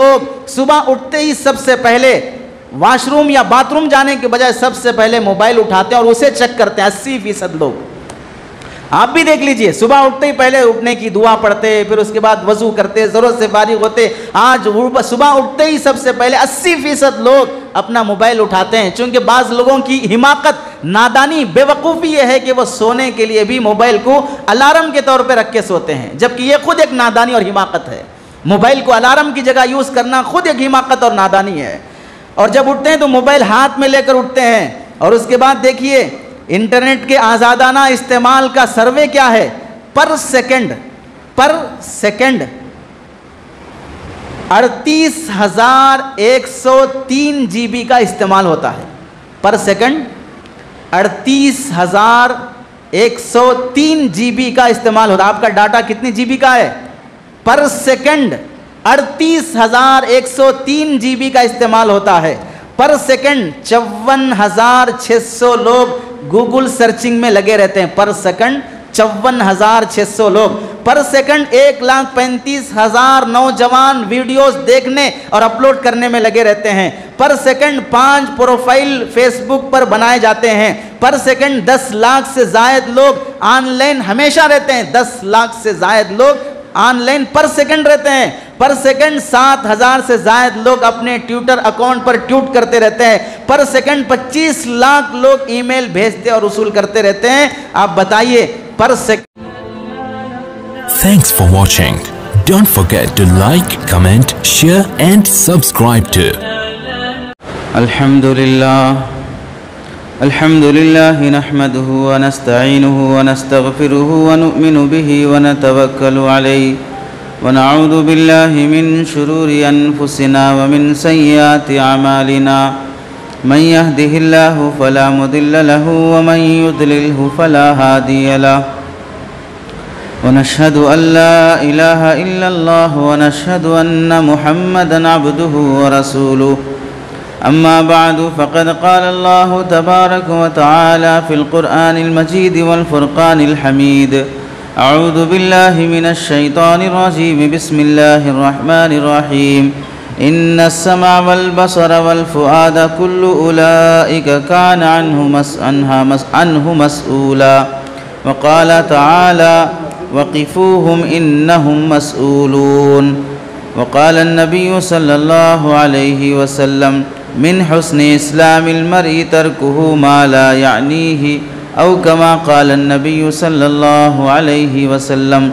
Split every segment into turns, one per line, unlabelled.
لوگ صبح اٹھتے ہی سب سے پہلے واش روم یا باتھ روم جانے کے بجائے سب سے پہلے موبائل اٹھاتے ہیں اور اسے چیک کرتے ہیں، 80% لوگ۔ آپ بھی دیکھ لیجئے، صبح اٹھتے ہی پہلے اٹھنے کی دعا پڑھتے، پھر اس کے بعد وضو کرتے، ضرورت سے فارغ ہوتے۔ آج صبح اٹھتے ہی سب سے پہلے 80% لوگ اپنا موبائل اٹھاتے ہیں، چونکہ بعض لوگوں کی حماقت، نادانی، بے وقوفی یہ ہے کہ وہ سونے کے لیے بھی موبائل کو الارم کے طور پہ رکھ کے سوتے ہیں، جبکہ یہ خود ایک نادانی اور حماقت ہے۔ موبائل کو الارم کی جگہ یوز کرنا خود ایک حماقت اور نادانی ہے۔ اور جب اٹھتے ہیں تو موبائل ہاتھ میں لے کر اٹھتے ہیں، اور اس کے بعد دیکھیے انٹرنیٹ کے آزادانہ استعمال کا سروے کیا ہے، پر سیکنڈ 38,103 جی بی کا استعمال ہوتا ہے۔ پر سیکنڈ 38,103 جی بی کا استعمال ہوتا ہے۔ آپ کا ڈاٹا کتنی جی بی کا ہے؟ پر سیکنڈ 38,103 جی بی کا استعمال ہوتا ہے۔ پر سیکنڈ 54,600 لوگ گوگل سرچنگ میں لگے رہتے ہیں۔ پر سیکنڈ 54,600 لوگ۔ پر سیکنڈ 1,35,000 نوجوان ویڈیوز دیکھنے اور اپلوڈ کرنے میں لگے رہتے ہیں۔ پر سیکنڈ 5 پروفائل فیس بک پر بنائے جاتے ہیں۔ پر سیکنڈ 10 لاکھ سے زائد لوگ آن لائن ہمیشہ رہتے ہیں۔ 10 لاکھ سے زائد لوگ آن لائن پر سیکنڈ رہتے ہیں۔ پر سیکنڈ 7,000 سے زائد لوگ اپنے ٹویٹر اکاؤنٹ پر ٹویٹ کرتے رہتے ہیں۔ پر سیکنڈ 25 لاکھ لوگ ای میل بھیجتے اور وصول کرتے رہتے ہیں۔ آپ بتائیے per second.
Thanks for watching. Don't forget to like, comment, share and subscribe to
الحمدللہ نحمده ونستعینه ونستغفره ونؤمن به ونتوکل علیہ ونعوذ باللہ من شرور انفسنا ومن سیئات اعمالنا من يهده الله فلا مضل له ومن يضلله فلا هادي له ونشهد أن لا إله إلا الله ونشهد أن محمدًا عبده ورسوله أما بعد فقد قال الله تبارك وتعالى في القرآن المجيد والفرقان الحميد أعوذ بالله من الشيطان الرجيم بسم الله الرحمن الرحيم إن السمع والبصر والفؤاد كل أولئك كان عنه مسؤولا وقال تعالى وقفوهم إنهم مسؤولون وقال النبي صلى الله عليه وسلم من حسن إسلام المرء تركه ما لا يعنيه أو كما قال النبي صلى الله عليه وسلم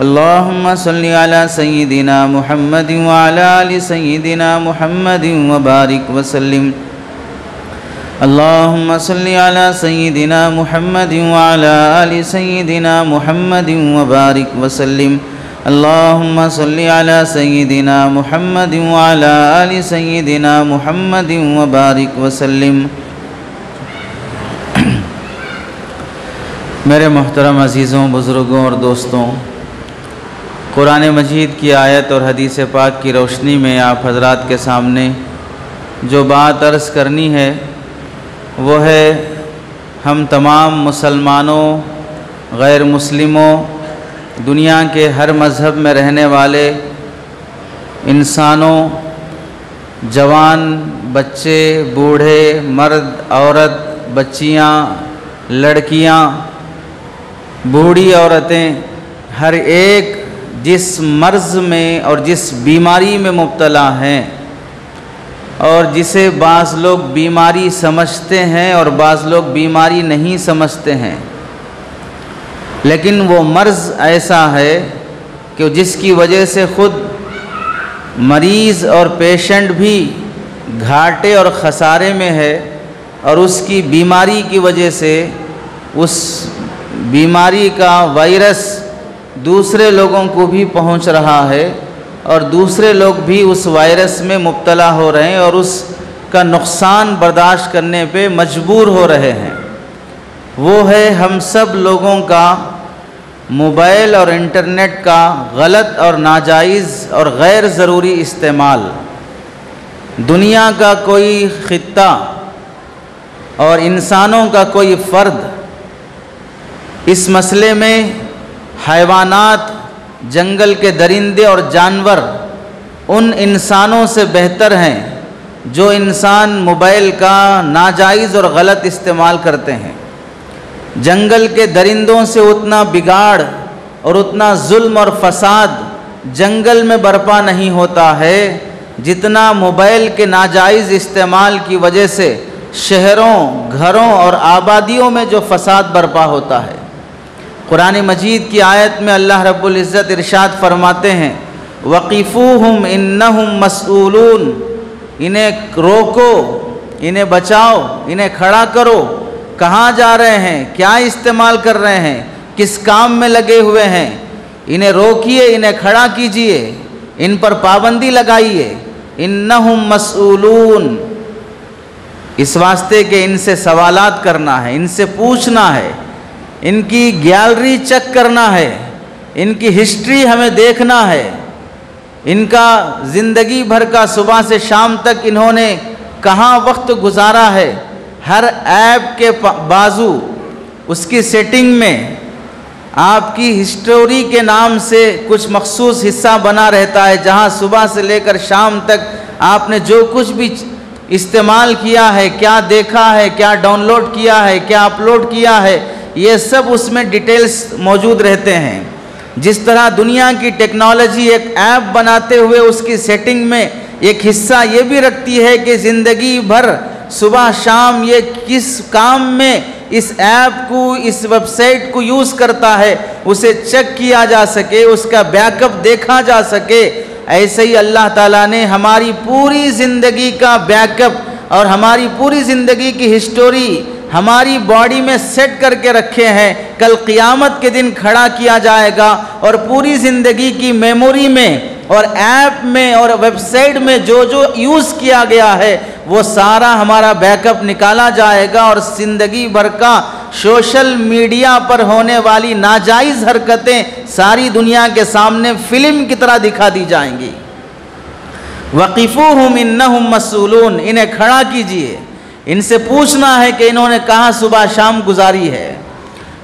اللهم صل على سيدنا محمد وعلى آل سيدنا محمد وبارك وسلم اللهم صل على سيدنا محمد وعلى آل سيدنا محمد وبارك وسلم اللهم صل على سيدنا محمد وعلى آل سيدنا محمد وبارك وسلم۔ میرے محترم عزیزوں، بزرگوں اور دوستوں، قرآن مجید کی آیت اور حدیث پاک کی روشنی میں آپ حضرات کے سامنے جو بات عرض کرنی ہے وہ ہے ہم تمام مسلمانوں، غیر مسلموں، دنیا کے ہر مذہب میں رہنے والے انسانوں، جوان، بچے، بوڑھے، مرد، عورت، بچیاں، لڑکیاں، بوڑھی عورتیں، ہر ایک جس مرض میں اور جس بیماری میں مبتلا ہیں اور جسے بعض لوگ بیماری سمجھتے ہیں اور بعض لوگ بیماری نہیں سمجھتے ہیں، لیکن وہ مرض ایسا ہے کہ جس کی وجہ سے خود مریض اور پیشنٹ بھی گھاٹے اور خسارے میں ہے، اور اس کی بیماری کی وجہ سے اس بیماری کا وائرس دوسرے لوگوں کو بھی پہنچ رہا ہے اور دوسرے لوگ بھی اس وائرس میں مبتلا ہو رہے ہیں اور اس کا نقصان برداشت کرنے پہ مجبور ہو رہے ہیں۔ وہ ہے ہم سب لوگوں کا موبائل اور انٹرنیٹ کا غلط اور ناجائز اور غیر ضروری استعمال۔ دنیا کا کوئی خطہ اور انسانوں کا کوئی فرد اس مسئلے میں، حیوانات، جنگل کے درندے اور جانور ان انسانوں سے بہتر ہیں جو انسان موبائل کا ناجائز اور غلط استعمال کرتے ہیں۔ جنگل کے درندوں سے اتنا بگاڑ اور اتنا ظلم اور فساد جنگل میں برپا نہیں ہوتا ہے جتنا موبائل کے ناجائز استعمال کی وجہ سے شہروں، گھروں اور آبادیوں میں جو فساد برپا ہوتا ہے۔ قرآن مجید کی آیت میں اللہ رب العزت ارشاد فرماتے ہیں وَقِفُوهُمْ إِنَّهُمْ مَسْئُولُونَ، انہیں روکو، انہیں بچاؤ، انہیں کھڑا کرو، کہاں جا رہے ہیں، کیا استعمال کر رہے ہیں، کس کام میں لگے ہوئے ہیں، انہیں روکیے، انہیں کھڑا کیجئے، ان پر پابندی لگائیے۔ إِنَّهُمْ مَسْئُولُونَ، اس واسطے کہ ان سے سوالات کرنا ہے، ان سے پوچھنا ہے، ان کی گیلری چیک کرنا ہے، ان کی ہسٹری ہمیں دیکھنا ہے، ان کا زندگی بھر کا صبح سے شام تک انہوں نے کہاں وقت گزارا ہے۔ ہر ایپ کے بازو اس کی سیٹنگ میں آپ کی ہسٹوری کے نام سے کچھ مخصوص حصہ بنا رہتا ہے، جہاں صبح سے لے کر شام تک آپ نے جو کچھ بھی استعمال کیا ہے، کیا دیکھا ہے، کیا ڈاؤن لوڈ کیا ہے، کیا اپلوڈ کیا ہے، یہ سب اس میں ڈیٹیلز موجود رہتے ہیں۔ جس طرح دنیا کی ٹیکنالوجی ایک ایپ بناتے ہوئے اس کی سیٹنگ میں ایک حصہ یہ بھی رکھتی ہے کہ زندگی بھر صبح شام یہ کس کام میں اس ایپ کو، اس ویب سائٹ کو یوز کرتا ہے، اسے چیک کیا جا سکے، اس کا بیک اپ دیکھا جا سکے، ایسے ہی اللہ تعالیٰ نے ہماری پوری زندگی کا بیک اپ اور ہماری پوری زندگی کی ہسٹوری ہماری باڈی میں سیٹ کر کے رکھے ہیں۔ کل قیامت کے دن کھڑا کیا جائے گا اور پوری زندگی کی میموری میں اور ایپ میں اور ویب سائٹ میں جو جو یوز کیا گیا ہے وہ سارا ہمارا بیک اپ نکالا جائے گا، اور زندگی بھر کا سوشل میڈیا پر ہونے والی ناجائز حرکتیں ساری دنیا کے سامنے فلم کی طرح دکھا دی جائیں گی۔ وَقِفُوهُمْ إِنَّهُمْ مَسْئُولُونَ، انہیں کھڑا کیجئے، ان سے پوچھنا ہے کہ انہوں نے کہاں صبح شام گزاری ہے۔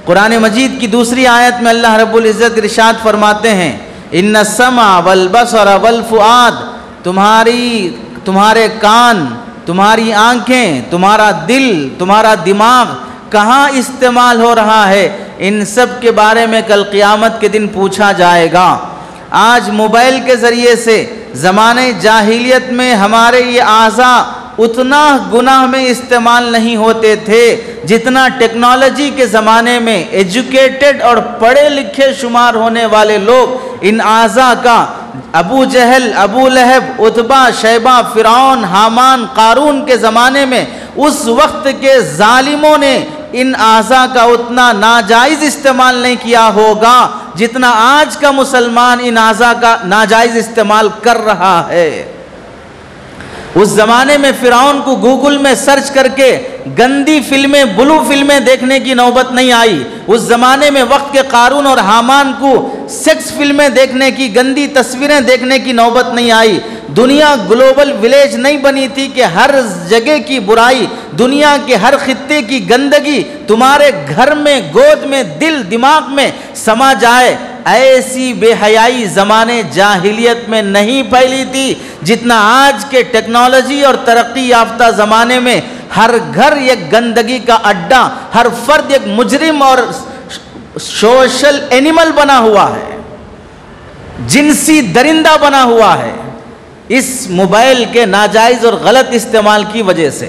قرآن مجید کی دوسری آیت میں اللہ رب العزت ارشاد فرماتے ہیں إِنَّ السَّمْعَ وَالْبَصَرَ وَالْفُؤَادَ، تمہارے کان، تمہاری آنکھیں، تمہارا دل، تمہارا دماغ کہاں استعمال ہو رہا ہے، ان سب کے بارے میں کل قیامت کے دن پوچھا جائے گا۔ آج موبائل کے ذریعے سے زمانے جاہلیت میں ہمارے یہ اعضاء اتنا گناہ میں استعمال نہیں ہوتے تھے جتنا ٹیکنالوجی کے زمانے میں ایجوکیٹڈ اور پڑھے لکھے شمار ہونے والے لوگ ان اعضاء کا ابو جہل، ابو لہب، عتبہ، شیبہ، فرعون، حامان، قارون کے زمانے میں اس وقت کے ظالموں نے ان اعضاء کا اتنا ناجائز استعمال نہیں کیا ہوگا جتنا آج کا مسلمان ان اعضاء کا ناجائز استعمال کر رہا ہے۔ اس زمانے میں فرعون کو گوگل میں سرچ کر کے گندی فلمیں، بلو فلمیں دیکھنے کی نوبت نہیں آئی۔ اس زمانے میں وقت کے قارون اور حامان کو سیکس فلمیں دیکھنے کی، گندی تصویریں دیکھنے کی نوبت نہیں آئی۔ دنیا گلوبل ولیج نہیں بنی تھی کہ ہر جگہ کی برائی، دنیا کے ہر خطے کی گندگی تمہارے گھر میں، گود میں، دل دماغ میں سما جائے۔ ایسی بے حیائی زمانے جاہلیت میں نہیں پھیلی تھی جتنا آج کے ٹیکنالوجی اور ترقی یافتہ زمانے میں ہر گھر ایک گندگی کا اڈا، ہر فرد ایک مجرم اور سوشل اینیمل بنا ہوا ہے، جنسی درندہ بنا ہوا ہے اس موبائل کے ناجائز اور غلط استعمال کی وجہ سے۔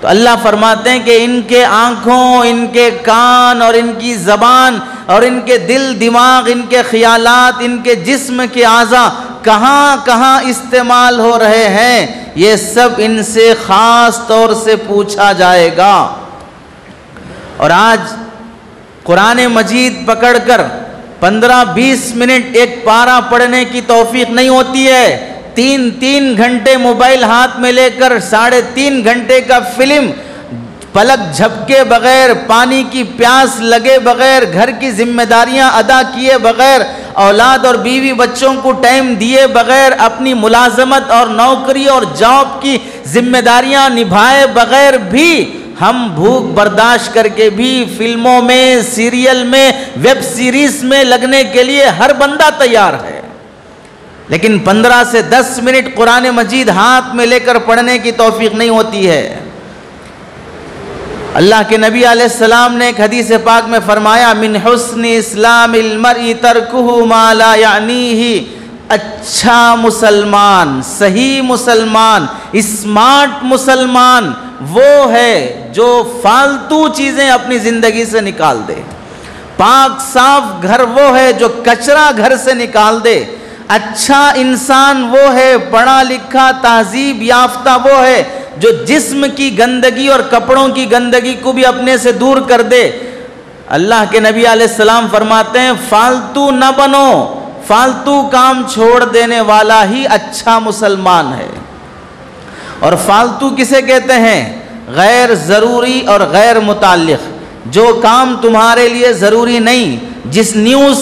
تو اللہ فرماتے ہیں کہ ان کے آنکھوں، ان کے کان اور ان کی زبان اور ان کے دل دماغ، ان کے خیالات، ان کے جسم کے اعضاء کہاں کہاں استعمال ہو رہے ہیں، یہ سب ان سے خاص طور سے پوچھا جائے گا۔ اور آج قرآن مجید پکڑ کر 15-20 منٹ ایک پارہ پڑھنے کی توفیق نہیں ہوتی ہے۔ 3 گھنٹے موبائل ہاتھ میں لے کر 3.5 گھنٹے کا فلم پلک جھپکے بغیر، پانی کی پیاس لگے بغیر، گھر کی ذمہ داریاں ادا کیے بغیر، اولاد اور بیوی بچوں کو ٹائم دیے بغیر، اپنی ملازمت اور نوکری اور جاب کی ذمہ داریاں نبھائے بغیر بھی ہم بھوک برداشت کر کے بھی فلموں میں، سیریل میں، ویب سیریز میں لگنے کے لیے ہر بندہ تیار ہے۔ لیکن 15 سے 10 منٹ قرآن مجید ہاتھ میں لے کر پڑھنے کی توفیق نہیں ہوتی ہے۔ اللہ کے نبی علیہ السلام نے ایک حدیث پاک میں فرمایا من حسن اسلام المرء ترکہ ما لا یعنیہ، اچھا مسلمان، صحیح مسلمان، اسمارٹ مسلمان وہ ہے جو فالتو چیزیں اپنی زندگی سے نکال دے۔ پاک صاف گھر وہ ہے جو کچرا گھر سے نکال دے۔ اچھا انسان وہ ہے، پڑھا لکھا تہذیب یافتہ وہ ہے جو جسم کی گندگی اور کپڑوں کی گندگی کو بھی اپنے سے دور کر دے۔ اللہ کے نبی علیہ السلام فرماتے ہیں فالتو نہ بنو، فالتو کام چھوڑ دینے والا ہی اچھا مسلمان ہے۔ اور فالتو کسے کہتے ہیں؟ غیر ضروری اور غیر متعلق، جو کام تمہارے لیے ضروری نہیں، جس نیوز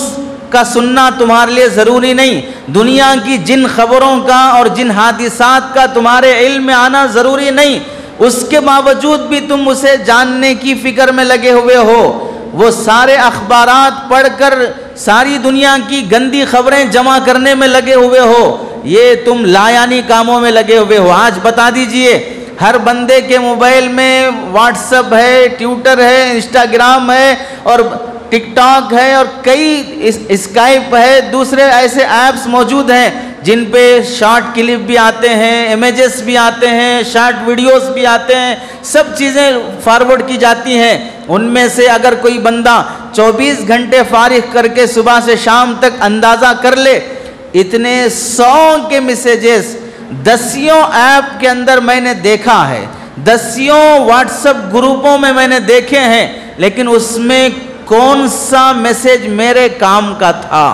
کا سننا تمہارے لیے ضروری نہیں، دنیا کی جن خبروں کا اور جن حادثات کا تمہارے علم میں آنا ضروری نہیں، اس کے باوجود بھی تم اسے جاننے کی فکر میں لگے ہوئے ہو، وہ سارے اخبارات پڑھ کر ساری دنیا کی گندی خبریں جمع کرنے میں لگے ہوئے ہو، یہ تم لایانی کاموں میں لگے ہوئے ہو۔ آج بتا دیجئے ہر بندے کے موبائل میں واٹس ایپ ہے، ٹویٹر ہے، انسٹاگرام ہے اور ٹک ٹاک ہے اور کئی اسکائپ ہے، دوسرے ایسے ایپس موجود ہیں جن پہ شارٹ کلپ بھی آتے ہیں، امیجز بھی آتے ہیں، شارٹ ویڈیوز بھی آتے ہیں، سب چیزیں فارورڈ کی جاتی ہیں۔ ان میں سے اگر کوئی بندہ 24 گھنٹے فارغ کر کے صبح سے شام تک اندازہ کر لے، اتنے 100 کے میسیجز 10 ایپ کے اندر میں نے دیکھا ہے، 10 واٹس ایپ گروپوں میں نے دیکھے ہیں، لیکن اس میں کون سا میسیج میرے کام کا تھا،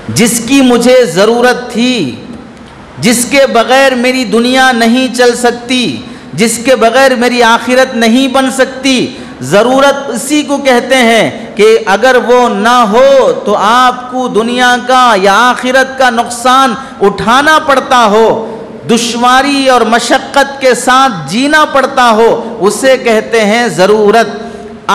جس کی مجھے ضرورت تھی، جس کے بغیر میری دنیا نہیں چل سکتی، جس کے بغیر میری آخرت نہیں بن سکتی۔ ضرورت اسی کو کہتے ہیں کہ اگر وہ نہ ہو تو آپ کو دنیا کا یا آخرت کا نقصان اٹھانا پڑتا ہو، دشواری اور مشقت کے ساتھ جینا پڑتا ہو، اسے کہتے ہیں ضرورت۔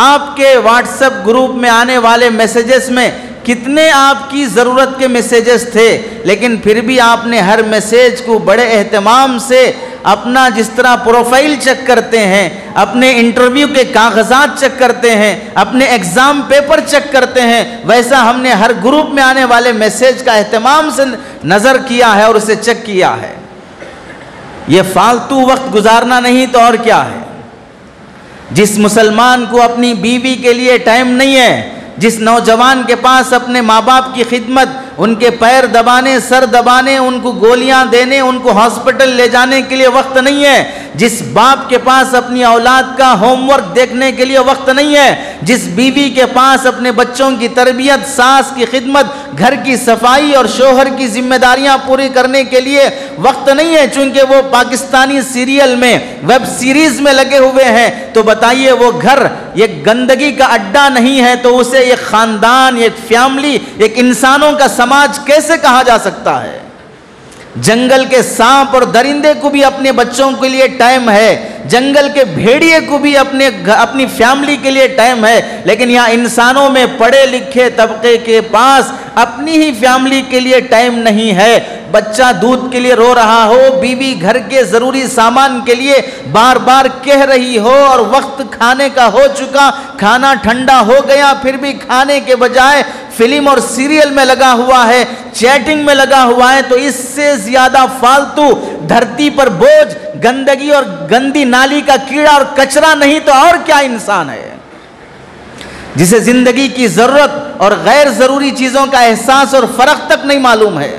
آپ کے واٹس ایپ گروپ میں آنے والے میسیجز میں کتنے آپ کی ضرورت کے میسیجز تھے، لیکن پھر بھی آپ نے ہر میسیج کو بڑے اہتمام سے اپنا جس طرح پروفائل چیک کرتے ہیں، اپنے انٹرویو کے کاغذات چیک کرتے ہیں، اپنے ایگزام پیپر چیک کرتے ہیں، ویسا ہم نے ہر گروپ میں آنے والے میسیج کا اہتمام سے نظر کیا ہے اور اسے چیک کیا ہے۔ یہ فالتو وقت گزارنا نہیں تو اور کیا ہے؟ جس مسلمان کو اپنی بیوی کے لیے ٹائم نہیں ہے، جس نوجوان کے پاس اپنے ماں باپ کی خدمت، ان کے پیر دبانے، سر دبانے، ان کو گولیاں دینے، ان کو ہاسپٹل لے جانے کے لیے وقت نہیں ہے، جس باپ کے پاس اپنی اولاد کا ہوم ورک دیکھنے کے لیے وقت نہیں ہے، جس بیوی کے پاس اپنے بچوں کی تربیت، ساس کی خدمت، گھر کی صفائی اور شوہر کی ذمہ داریاں پوری کرنے کے لیے وقت نہیں ہے، چونکہ وہ پاکستانی سیریل میں، ویب سیریز میں لگے ہوئے ہیں، تو بتائیے وہ گھر یہ گندگی کا اڈا نہیں ہے تو اسے ایک خاندان، ایک فیملی، ایک انسانوں کا سماج کیسے کہا جا سکتا ہے؟ جنگل کے سانپ اور درندے کو بھی اپنے بچوں کے لیے ٹائم ہے، جنگل کے بھیڑیے کو بھی اپنی فیملی کے لیے ٹائم ہے، لیکن یہاں انسانوں میں پڑھے لکھے طبقے کے پاس اپنی ہی فیملی کے لیے ٹائم نہیں ہے۔ بچہ دودھ کے لیے رو رہا ہو، بیوی گھر کے ضروری سامان کے لیے بار بار کہہ رہی ہو اور وقت کھانے کا ہو چکا، کھانا ٹھنڈا ہو گیا، پھر بھی کھانے کے بجائے فلم اور سیریل میں لگا ہوا ہے، چیٹنگ میں لگا ہوا ہے، تو اس سے زیادہ فالتو دھرتی پر بوجھ، گندگی اور گندی نالی کا کیڑا اور کچرا نہیں تو اور کیا انسان ہے؟ جسے زندگی کی ضرورت اور غیر ضروری چیزوں کا احساس اور فرق تک نہیں معلوم ہے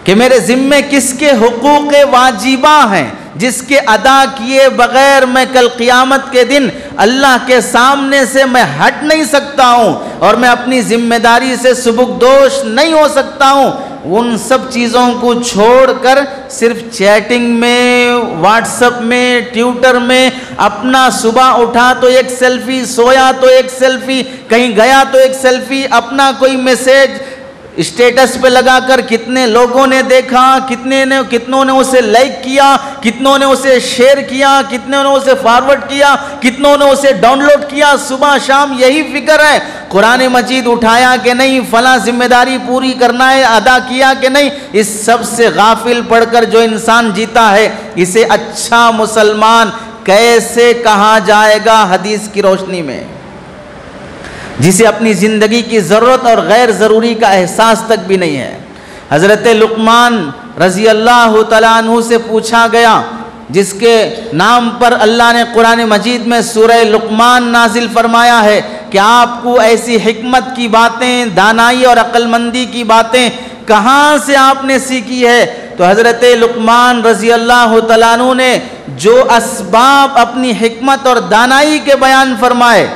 کہ میرے ذمے کس کے حقوق واجبہ ہیں، جس کے ادا کیے بغیر میں کل قیامت کے دن اللہ کے سامنے سے میں ہٹ نہیں سکتا ہوں اور میں اپنی ذمہ داری سے سبکدوش نہیں ہو سکتا ہوں۔ ان سب چیزوں کو چھوڑ کر صرف چیٹنگ میں، واٹس ایپ میں، ٹویٹر میں اپنا صبح اٹھا تو ایک سیلفی، سویا تو ایک سیلفی، کہیں گیا تو ایک سیلفی، اپنا کوئی میسیج اسٹیٹس پہ لگا کر کتنے لوگوں نے دیکھا، کتنوں نے اسے لائک کیا، کتنوں نے اسے شیئر کیا، کتنوں نے اسے فارورڈ کیا، کتنوں نے اسے ڈاؤن لوڈ کیا. صبح شام یہی فکر ہے، قرآن مجید اٹھایا کہ نہیں، فلاں ذمہ داری پوری کرنا ہے، ادا کیا کہ نہیں. اس سب سے غافل پڑھ کر جو انسان جیتا ہے، اسے اچھا مسلمان کیسے کہا جائے گا حدیث کی روشنی میں، جسے اپنی زندگی کی ضرورت اور غیر ضروری کا احساس تک بھی نہیں ہے. حضرت لقمان رضی اللہ تعالیٰ عنہ سے پوچھا گیا، جس کے نام پر اللہ نے قرآن مجید میں سورہ لقمان نازل فرمایا ہے کہ آپ کو ایسی حکمت کی باتیں، دانائی اور عقل مندی کی باتیں کہاں سے آپ نے سیکھی ہے؟ تو حضرت لقمان رضی اللہ تعالیٰ عنہ نے جو اسباب اپنی حکمت اور دانائی کے بیان فرمائے،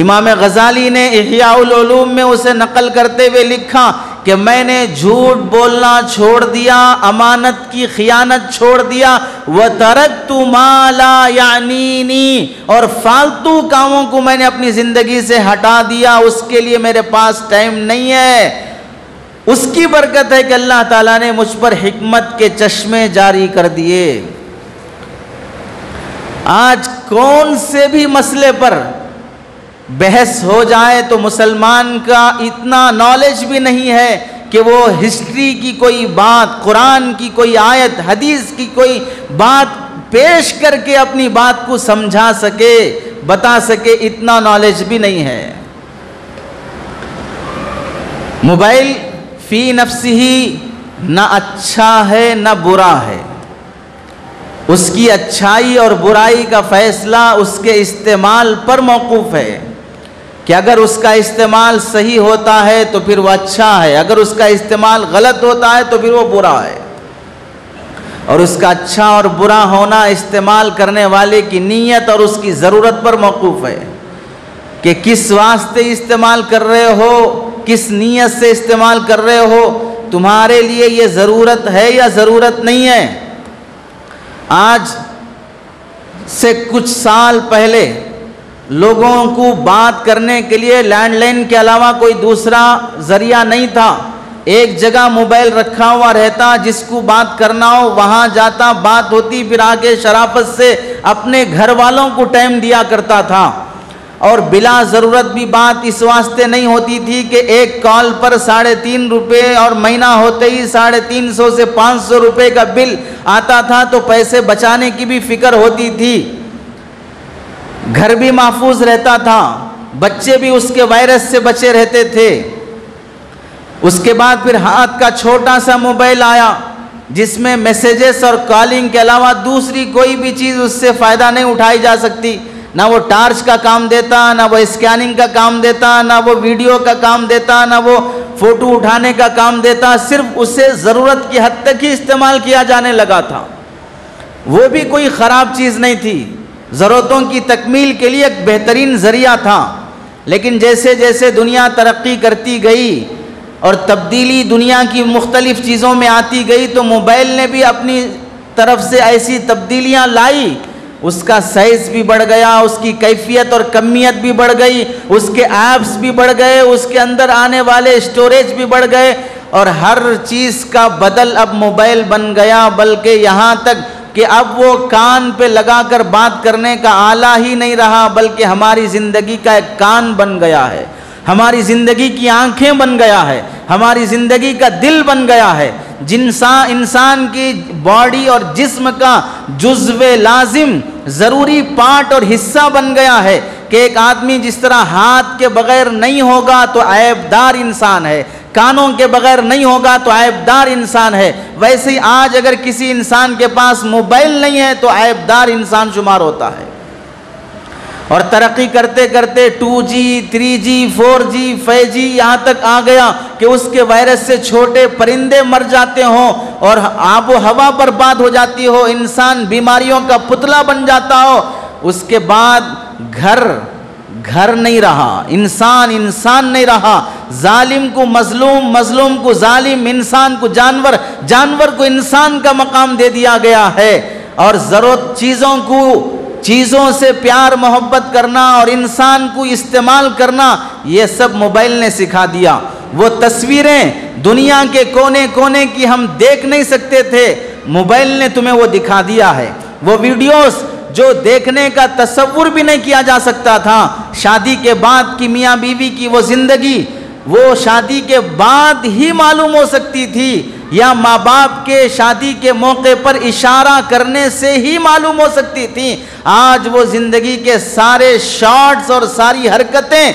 امام غزالی نے احیاء العلوم میں اسے نقل کرتے ہوئے لکھا کہ میں نے جھوٹ بولنا چھوڑ دیا، امانت کی خیانت چھوڑ دیا، وَتَرَكْتُ مَا لَا يَعْنِينِي، اور فالتو کاموں کو میں نے اپنی زندگی سے ہٹا دیا، اس کے لیے میرے پاس ٹائم نہیں ہے. اس کی برکت ہے کہ اللہ تعالیٰ نے مجھ پر حکمت کے چشمے جاری کر دیے. آج کون سے بھی مسئلے پر بحث ہو جائے تو مسلمان کا اتنا نالج بھی نہیں ہے کہ وہ ہسٹری کی کوئی بات، قرآن کی کوئی آیت، حدیث کی کوئی بات پیش کر کے اپنی بات کو سمجھا سکے، بتا سکے، اتنا نالج بھی نہیں ہے. موبائل فی نفسہ نہ اچھا ہے نہ برا ہے. اس کی اچھائی اور برائی کا فیصلہ اس کے استعمال پر موقوف ہے کہ اگر اس کا استعمال صحیح ہوتا ہے تو پھر وہ اچھا ہے، اگر اس کا استعمال غلط ہوتا ہے تو پھر وہ برا ہے. اور اس کا اچھا اور برا ہونا استعمال کرنے والے کی نیت اور اس کی ضرورت پر موقوف ہے کہ کس واسطے استعمال کر رہے ہو، کس نیت سے استعمال کر رہے ہو، تمہارے لیے یہ ضرورت ہے یا ضرورت نہیں ہے. آج سے کچھ سال پہلے لوگوں کو بات کرنے کے لیے لینڈ لائن کے علاوہ کوئی دوسرا ذریعہ نہیں تھا. ایک جگہ موبائل رکھا ہوا رہتا، جس کو بات کرنا ہو وہاں جاتا، بات ہوتی، پھر آگے شرافت سے اپنے گھر والوں کو ٹائم دیا کرتا تھا. اور بلا ضرورت بھی بات اس واسطے نہیں ہوتی تھی کہ ایک کال پر 3.5 روپے اور مہینہ ہوتے ہی 350 سے 500 روپے کا بل آتا تھا، تو پیسے بچانے کی بھی فکر ہوتی تھی. گھر بھی محفوظ رہتا تھا، بچے بھی اس کے وائرس سے بچے رہتے تھے. اس کے بعد پھر ہاتھ کا چھوٹا سا موبائل آیا، جس میں میسیجز اور کالنگ کے علاوہ دوسری کوئی بھی چیز اس سے فائدہ نہیں اٹھائی جا سکتی. نہ وہ ٹارچ کا کام دیتا، نہ وہ اسکیننگ کا کام دیتا، نہ وہ ویڈیو کا کام دیتا، نہ وہ فوٹو اٹھانے کا کام دیتا. صرف اسے ضرورت کی حد تک ہی استعمال کیا جانے لگا تھا. وہ بھی کوئی خراب چیز نہیں تھی، ضرورتوں کی تکمیل کے لیے ایک بہترین ذریعہ تھا. لیکن جیسے جیسے دنیا ترقی کرتی گئی اور تبدیلی دنیا کی مختلف چیزوں میں آتی گئی، تو موبائل نے بھی اپنی طرف سے ایسی تبدیلیاں لائی. اس کا سائز بھی بڑھ گیا، اس کی کیفیت اور کمیت بھی بڑھ گئی، اس کے ایپس بھی بڑھ گئے، اس کے اندر آنے والے اسٹوریج بھی بڑھ گئے، اور ہر چیز کا بدل اب موبائل بن گیا. بلکہ یہاں تک کہ اب وہ کان پہ لگا کر بات کرنے کا آلہ ہی نہیں رہا، بلکہ ہماری زندگی کا ایک کان بن گیا ہے، ہماری زندگی کی آنکھیں بن گیا ہے، ہماری زندگی کا دل بن گیا ہے. انسان کی باڈی اور جسم کا جزو لازم ضروری پارٹ اور حصہ بن گیا ہے کہ ایک آدمی جس طرح ہاتھ کے بغیر نہیں ہوگا تو عیب دار انسان ہے، کانوں کے بغیر نہیں ہوگا تو عیب دار انسان ہے، ویسے ہی آج اگر کسی انسان کے پاس موبائل نہیں ہے تو عیب دار انسان شمار ہوتا ہے. اور ترقی کرتے کرتے 2G 3G 4G 5G یہاں تک آ گیا کہ اس کے وائرس سے چھوٹے پرندے مر جاتے ہوں اور آب و ہوا برباد ہو جاتی ہو، انسان بیماریوں کا پتلا بن جاتا ہو. اس کے بعد گھر نہیں رہا، انسان نہیں رہا، ظالم کو مظلوم، مظلوم کو ظالم، انسان کو جانور، جانور کو انسان کا مقام دے دیا گیا ہے. اور ضرورت چیزوں سے پیار محبت کرنا اور انسان کو استعمال کرنا، یہ سب موبائل نے سکھا دیا. وہ تصویریں دنیا کے کونے کونے کی ہم دیکھ نہیں سکتے تھے، موبائل نے تمہیں وہ دکھا دیا ہے۔ وہ ویڈیوز جو دیکھنے کا تصور بھی نہیں کیا جا سکتا تھا، شادی کے بعد کی میاں بیوی کی وہ زندگی، وہ شادی کے بعد ہی معلوم ہو سکتی تھی، یا ماں باپ کے شادی کے موقع پر اشارہ کرنے سے ہی معلوم ہو سکتی تھی۔ آج وہ زندگی کے سارے شارٹس اور ساری حرکتیں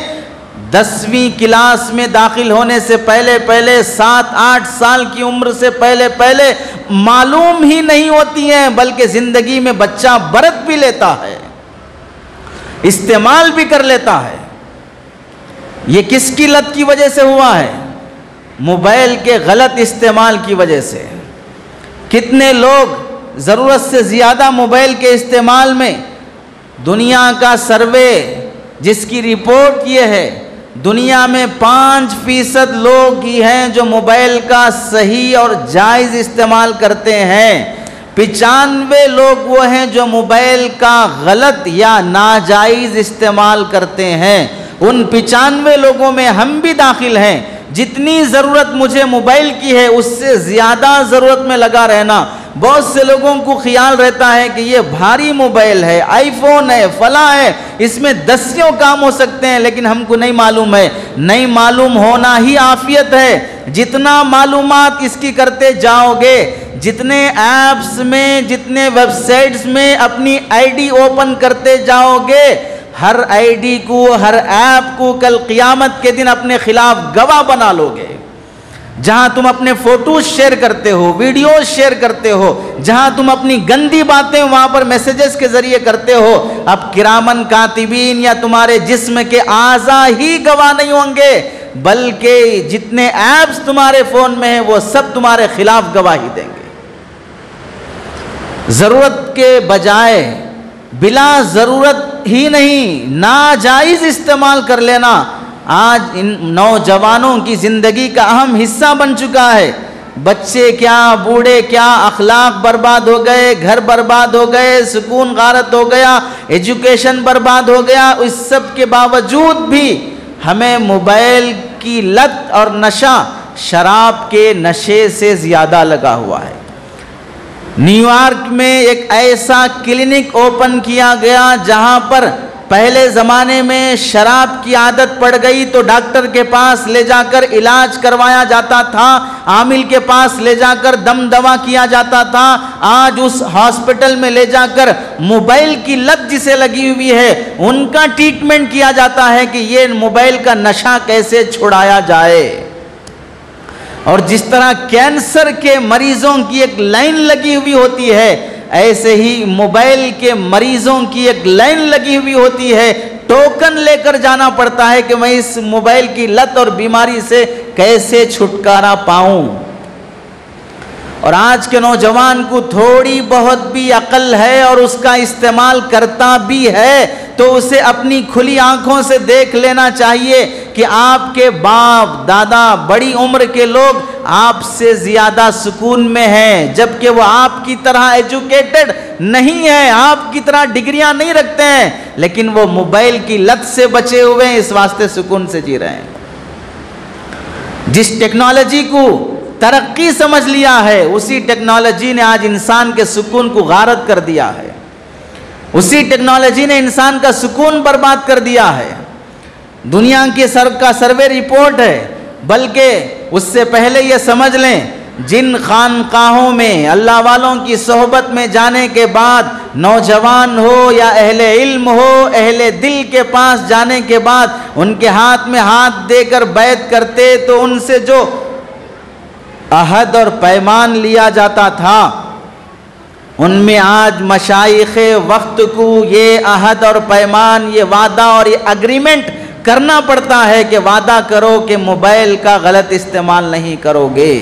10ویں کلاس میں داخل ہونے سے پہلے 7-8 سال کی عمر سے پہلے معلوم ہی نہیں ہوتی ہیں، بلکہ زندگی میں بچہ برت بھی لیتا ہے، استعمال بھی کر لیتا ہے۔ یہ کس کی لت کی وجہ سے ہوا ہے؟ موبائل کے غلط استعمال کی وجہ سے۔ کتنے لوگ ضرورت سے زیادہ موبائل کے استعمال میں، دنیا کا سروے جس کی رپورٹ یہ ہے، دنیا میں 5% لوگ ہی ہیں جو موبائل کا صحیح اور جائز استعمال کرتے ہیں، 95 لوگ وہ ہیں جو موبائل کا غلط یا ناجائز استعمال کرتے ہیں۔ ان 95 لوگوں میں ہم بھی داخل ہیں۔ جتنی ضرورت مجھے موبائل کی ہے اس سے زیادہ ضرورت میں لگا رہنا۔ بہت سے لوگوں کو خیال رہتا ہے کہ یہ بھاری موبائل ہے، آئی فون ہے، فلاں ہے، اس میں 10 کام ہو سکتے ہیں، لیکن ہم کو نہیں معلوم ہے۔ نہیں معلوم ہونا ہی عافیت ہے۔ جتنا معلومات اس کی کرتے جاؤ گے، جتنے ایپس میں، جتنے ویب سائٹس میں اپنی آئی ڈی اوپن کرتے جاؤ گے، ہر آئی ڈی کو، ہر ایپ کو کل قیامت کے دن اپنے خلاف گواہ بنا لو گے۔ جہاں تم اپنے فوٹوز شیئر کرتے ہو، ویڈیوز شیئر کرتے ہو، جہاں تم اپنی گندی باتیں وہاں پر میسیجز کے ذریعے کرتے ہو، اب کرامن کاتبین یا تمہارے جسم کے اعضاء ہی گواہ نہیں ہوں گے، بلکہ جتنے ایپس تمہارے فون میں ہیں وہ سب تمہارے خلاف گواہی دیں گے۔ ضرورت کے بجائے بلا ضرورت ہی نہیں، ناجائز استعمال کر لینا آج ان نوجوانوں کی زندگی کا اہم حصہ بن چکا ہے۔ بچے کیا، بوڑھے کیا، اخلاق برباد ہو گئے، گھر برباد ہو گئے، سکون غارت ہو گیا، ایجوکیشن برباد ہو گیا۔ اس سب کے باوجود بھی ہمیں موبائل کی لت اور نشہ شراب کے نشے سے زیادہ لگا ہوا ہے۔ نیو یارک میں ایک ایسا کلینک اوپن کیا گیا جہاں پر پہلے زمانے میں شراب کی عادت پڑ گئی تو ڈاکٹر کے پاس لے جا کر علاج کروایا جاتا تھا، عامل کے پاس لے جا کر دم دوا کیا جاتا تھا۔ آج اس ہاسپٹل میں لے جا کر موبائل کی لت جسے لگی ہوئی ہے ان کا ٹریٹمنٹ کیا جاتا ہے کہ یہ موبائل کا نشہ کیسے چھڑایا جائے۔ اور جس طرح کینسر کے مریضوں کی ایک لائن لگی ہوئی ہوتی ہے، ایسے ہی موبائل کے مریضوں کی ایک لائن لگی ہوئی ہوتی ہے، ٹوکن لے کر جانا پڑتا ہے کہ میں اس موبائل کی لت اور بیماری سے کیسے چھٹکارا پاؤں۔ اور آج کے نوجوان کو تھوڑی بہت بھی عقل ہے اور اس کا استعمال کرتا بھی ہے تو اسے اپنی کھلی آنکھوں سے دیکھ لینا چاہیے کہ آپ کے باپ دادا بڑی عمر کے لوگ آپ سے زیادہ سکون میں ہیں، جبکہ وہ آپ کی طرح ایجوکیٹڈ نہیں ہیں، آپ کی طرح ڈگریاں نہیں رکھتے ہیں، لیکن وہ موبائل کی لت سے بچے ہوئے ہیں، اس واسطے سکون سے جی رہے ہیں۔ جس ٹیکنالوجی کو ترقی سمجھ لیا ہے اسی ٹیکنالوجی نے آج انسان کے سکون کو غارت کر دیا ہے، اسی ٹیکنالوجی نے انسان کا سکون برباد کر دیا ہے۔ دنیا کی سروے رپورٹ ہے، بلکہ اس سے پہلے یہ سمجھ لیں جن خانقاہوں میں اللہ والوں کی صحبت میں جانے کے بعد نوجوان ہو یا اہل علم ہو، اہل دل کے پاس جانے کے بعد ان کے ہاتھ میں ہاتھ دے کر بیعت کرتے تو ان سے جو عہد اور پیمان لیا جاتا تھا ان میں آج مشائخ وقت کو یہ عہد اور پیمان، یہ وعدہ اور یہ اگریمنٹ کرنا پڑتا ہے کہ وعدہ کرو کہ موبائل کا غلط استعمال نہیں کرو گے۔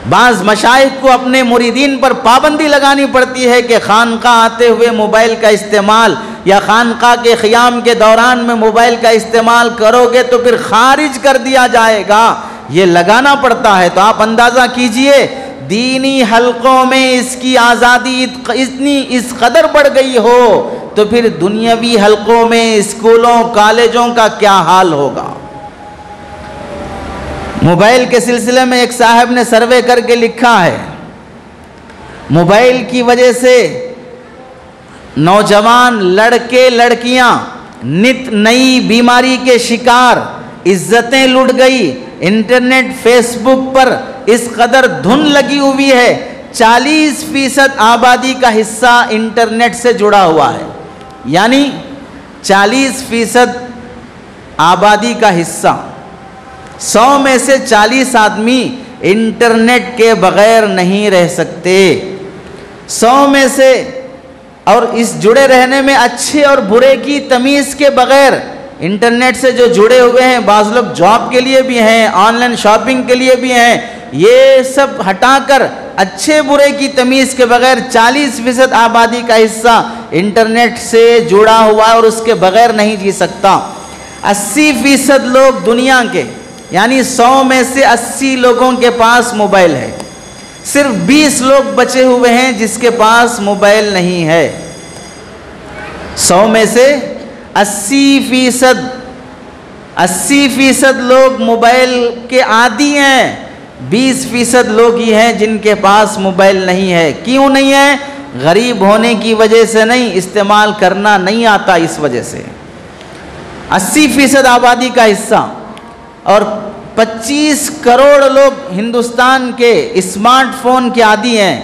بعض مشائخ کو اپنے مریدین پر پابندی لگانی پڑتی ہے کہ خانقاہ آتے ہوئے موبائل کا استعمال یا خانقاہ کے قیام کے دوران میں موبائل کا استعمال کرو گے تو پھر خارج کر دیا جائے گا، یہ لگانا پڑتا ہے۔ تو آپ اندازہ کیجئے دینی حلقوں میں اس کی آزادی اس قدر بڑھ گئی ہو تو پھر دنیاوی حلقوں میں اسکولوں کالجوں کا کیا حال ہوگا۔ موبائل کے سلسلے میں ایک صاحب نے سروے کر کے لکھا ہے، موبائل کی وجہ سے نوجوان لڑکے لڑکیاں نت نئی بیماری کے شکار، عزتیں لٹ گئی، انٹرنیٹ فیس بک پر اس قدر دھن لگی ہوئی ہے، 40% آبادی کا حصہ انٹرنیٹ سے جڑا ہوا ہے، یعنی 40% آبادی کا حصہ، 100 میں سے 40 آدمی انٹرنیٹ کے بغیر نہیں رہ سکتے، 100 میں سے، اور اس جڑے رہنے میں اچھے اور برے کی تمیز کے بغیر انٹرنیٹ سے جو جڑے ہوئے ہیں، بعض لوگ جاب کے لیے بھی ہیں، آن لائن شاپنگ کے لیے بھی ہیں، یہ سب ہٹا کر اچھے برے کی تمیز کے بغیر 40% آبادی کا حصہ انٹرنیٹ سے جڑا ہوا ہے اور اس کے بغیر نہیں جی سکتا۔ 80% لوگ دنیا کے، یعنی 100 میں سے 80 لوگوں کے پاس موبائل ہے، صرف 20 لوگ بچے ہوئے ہیں جس کے پاس موبائل نہیں ہے۔ 100 میں سے 80% لوگ موبائل کے عادی ہیں، 20% لوگ ہی ہیں جن کے پاس موبائل نہیں ہے۔ کیوں نہیں ہے؟ غریب ہونے کی وجہ سے نہیں، استعمال کرنا نہیں آتا اس وجہ سے۔ 80% آبادی کا حصہ اور 25 کروڑ لوگ ہندوستان کے اسمارٹ فون کے عادی ہیں،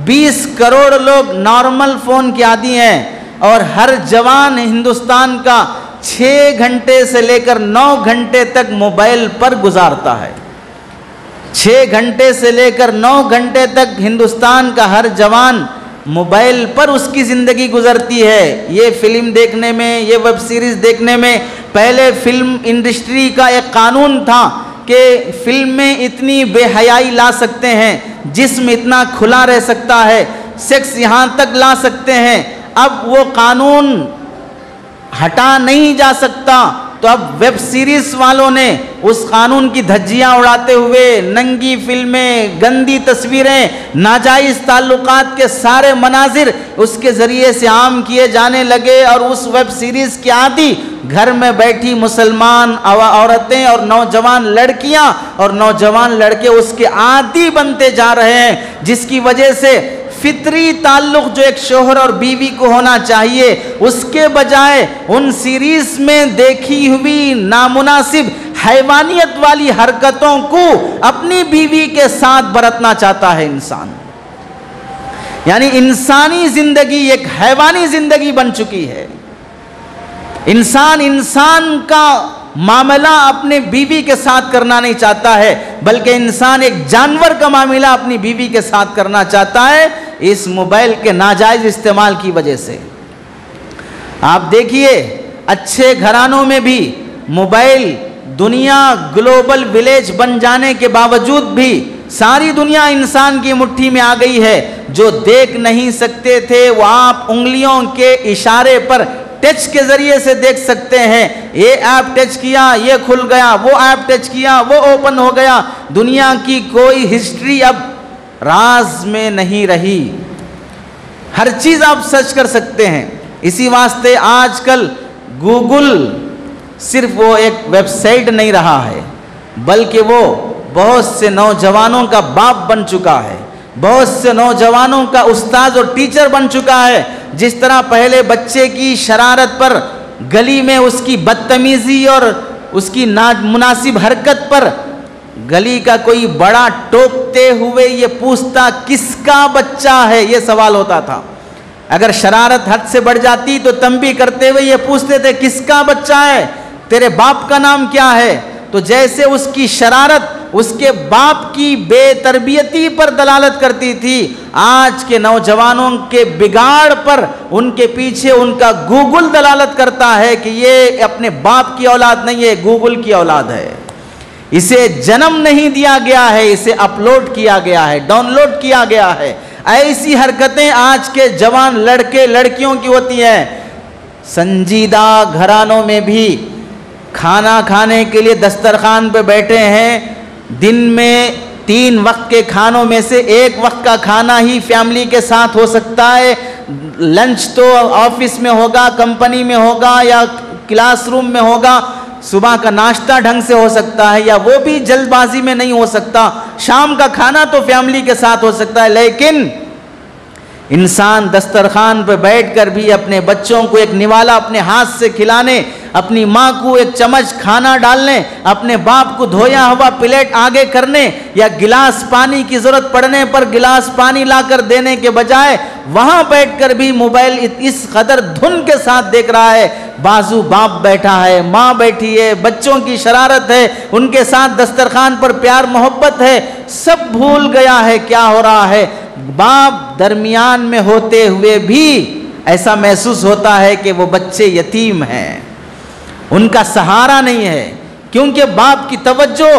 20 کروڑ لوگ نارمل فون کے عادی ہیں، اور ہر جوان ہندوستان کا 6 گھنٹے سے لے کر 9 گھنٹے تک موبائل پر گزارتا ہے۔ 6 گھنٹے سے لے کر 9 گھنٹے تک ہندوستان کا ہر جوان موبائل پر اس کی زندگی گزرتی ہے۔ یہ فلم دیکھنے میں، یہ ویب سیریز دیکھنے میں، پہلے فلم انڈسٹری کا ایک قانون تھا کہ فلم میں اتنی بے حیائی لا سکتے ہیں، جسم اتنا کھلا رہ سکتا ہے، سیکس یہاں تک لا سکتے ہیں۔ اب وہ قانون ہٹا نہیں جا سکتا، تو اب ویب سیریز والوں نے اس قانون کی دھجیاں اڑاتے ہوئے ننگی فلمیں، گندی تصویریں، ناجائز تعلقات کے سارے مناظر اس کے ذریعے سے عام کیے جانے لگے، اور اس ویب سیریز کے عادی گھر میں بیٹھی مسلمان عورتیں اور نوجوان لڑکیاں اور نوجوان لڑکے اس کے عادی بنتے جا رہے ہیں، جس کی وجہ سے فطری تعلق جو ایک شوہر اور بیوی کو ہونا چاہیے، اس کے بجائے ان سیریز میں دیکھی ہوئی نامناسب حیوانیت والی حرکتوں کو اپنی بیوی کے ساتھ برتنا چاہتا ہے انسان۔ یعنی انسانی زندگی ایک حیوانی زندگی بن چکی ہے۔ انسان کا معاملہ اپنے بیوی کے ساتھ کرنا نہیں چاہتا ہے، بلکہ انسان ایک جانور کا معاملہ اپنی بیوی کے ساتھ کرنا چاہتا ہے، اس موبائل کے ناجائز استعمال کی وجہ سے۔ آپ دیکھیے، اچھے گھرانوں میں بھی موبائل، دنیا گلوبل ولیج بن جانے کے باوجود بھی ساری دنیا انسان کی مٹھی میں آ گئی ہے۔ جو دیکھ نہیں سکتے تھے وہ آپ انگلیوں کے اشارے پر ٹچ کے ذریعے سے دیکھ سکتے ہیں۔ یہ ایپ ٹچ کیا، یہ کھل گیا، وہ ایپ ٹچ کیا، وہ اوپن ہو گیا۔ دنیا کی کوئی ہسٹری اب راز میں نہیں رہی، ہر چیز آپ سرچ کر سکتے ہیں۔ اسی واسطے آج کل گوگل صرف وہ ایک ویب سائٹ نہیں رہا ہے، بلکہ وہ بہت سے نوجوانوں کا باپ بن چکا ہے، بہت سے نوجوانوں کا استاد اور ٹیچر بن چکا ہے۔ جس طرح پہلے بچے کی شرارت پر، گلی میں اس کی بدتمیزی اور اس کی نامناسب حرکت پر گلی کا کوئی بڑا ٹوکتے ہوئے یہ پوچھتا کس کا بچہ ہے، یہ سوال ہوتا تھا۔ اگر شرارت حد سے بڑھ جاتی تو تنبیہ کرتے ہوئے یہ پوچھتے تھے کس کا بچہ ہے، تیرے باپ کا نام کیا ہے؟ تو جیسے اس کی شرارت اس کے باپ کی بے تربیتی پر دلالت کرتی تھی، آج کے نوجوانوں کے بگاڑ پر ان کے پیچھے ان کا گوگل دلالت کرتا ہے کہ یہ اپنے باپ کی اولاد نہیں ہے، گوگل کی اولاد ہے۔ اسے جنم نہیں دیا گیا ہے، اسے اپلوڈ کیا گیا ہے، ڈاؤن لوڈ کیا گیا ہے۔ ایسی حرکتیں آج کے جوان لڑکے لڑکیوں کی ہوتی ہیں۔ سنجیدہ گھرانوں میں بھی کھانا کھانے کے لیے دسترخوان پہ بیٹھے ہیں، دن میں 3 وقت کے کھانوں میں سے 1 وقت کا کھانا ہی فیملی کے ساتھ ہو سکتا ہے۔ لنچ تو آفس میں ہوگا، کمپنی میں ہوگا یا کلاس روم میں ہوگا، صبح کا ناشتہ ڈھنگ سے ہو سکتا ہے یا وہ بھی جلد بازی میں نہیں ہو سکتا، شام کا کھانا تو فیملی کے ساتھ ہو سکتا ہے، لیکن انسان دسترخوان پہ بیٹھ کر بھی اپنے بچوں کو ایک نوالا اپنے ہاتھ سے کھلانے، اپنی ماں کو ایک چمچ کھانا ڈالنے، اپنے باپ کو دھویا ہوا پلیٹ آگے کرنے یا گلاس پانی کی ضرورت پڑنے پر گلاس پانی لا کر دینے کے بجائے وہاں بیٹھ کر بھی موبائل اس قدر دھن کے ساتھ دیکھ رہا ہے، بازو باپ بیٹھا ہے، ماں بیٹھی ہے، بچوں کی شرارت ہے، ان کے ساتھ دسترخوان پر پیار محبت ہے، سب بھول گیا ہے کیا ہو رہا ہے۔ باپ درمیان میں ہوتے ہوئے بھی ایسا محسوس ہوتا ہے کہ وہ بچے یتیم ہیں، ان کا سہارا نہیں ہے، کیونکہ باپ کی توجہ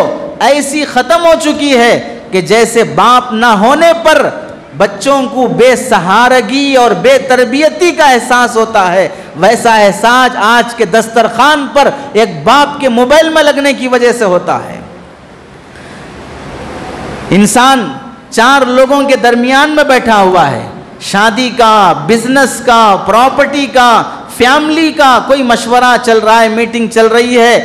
ایسی ختم ہو چکی ہے کہ جیسے باپ نہ ہونے پر بچوں کو بے سہارگی اور بے تربیتی کا احساس ہوتا ہے، ویسا احساس آج کے دسترخوان پر ایک باپ کے موبائل میں لگنے کی وجہ سے ہوتا ہے۔ انسان 4 لوگوں کے درمیان میں بیٹھا ہوا ہے، شادی کا، بزنس کا، پراپرٹی کا، فیملی کا کوئی مشورہ چل رہا ہے، میٹنگ چل رہی ہے،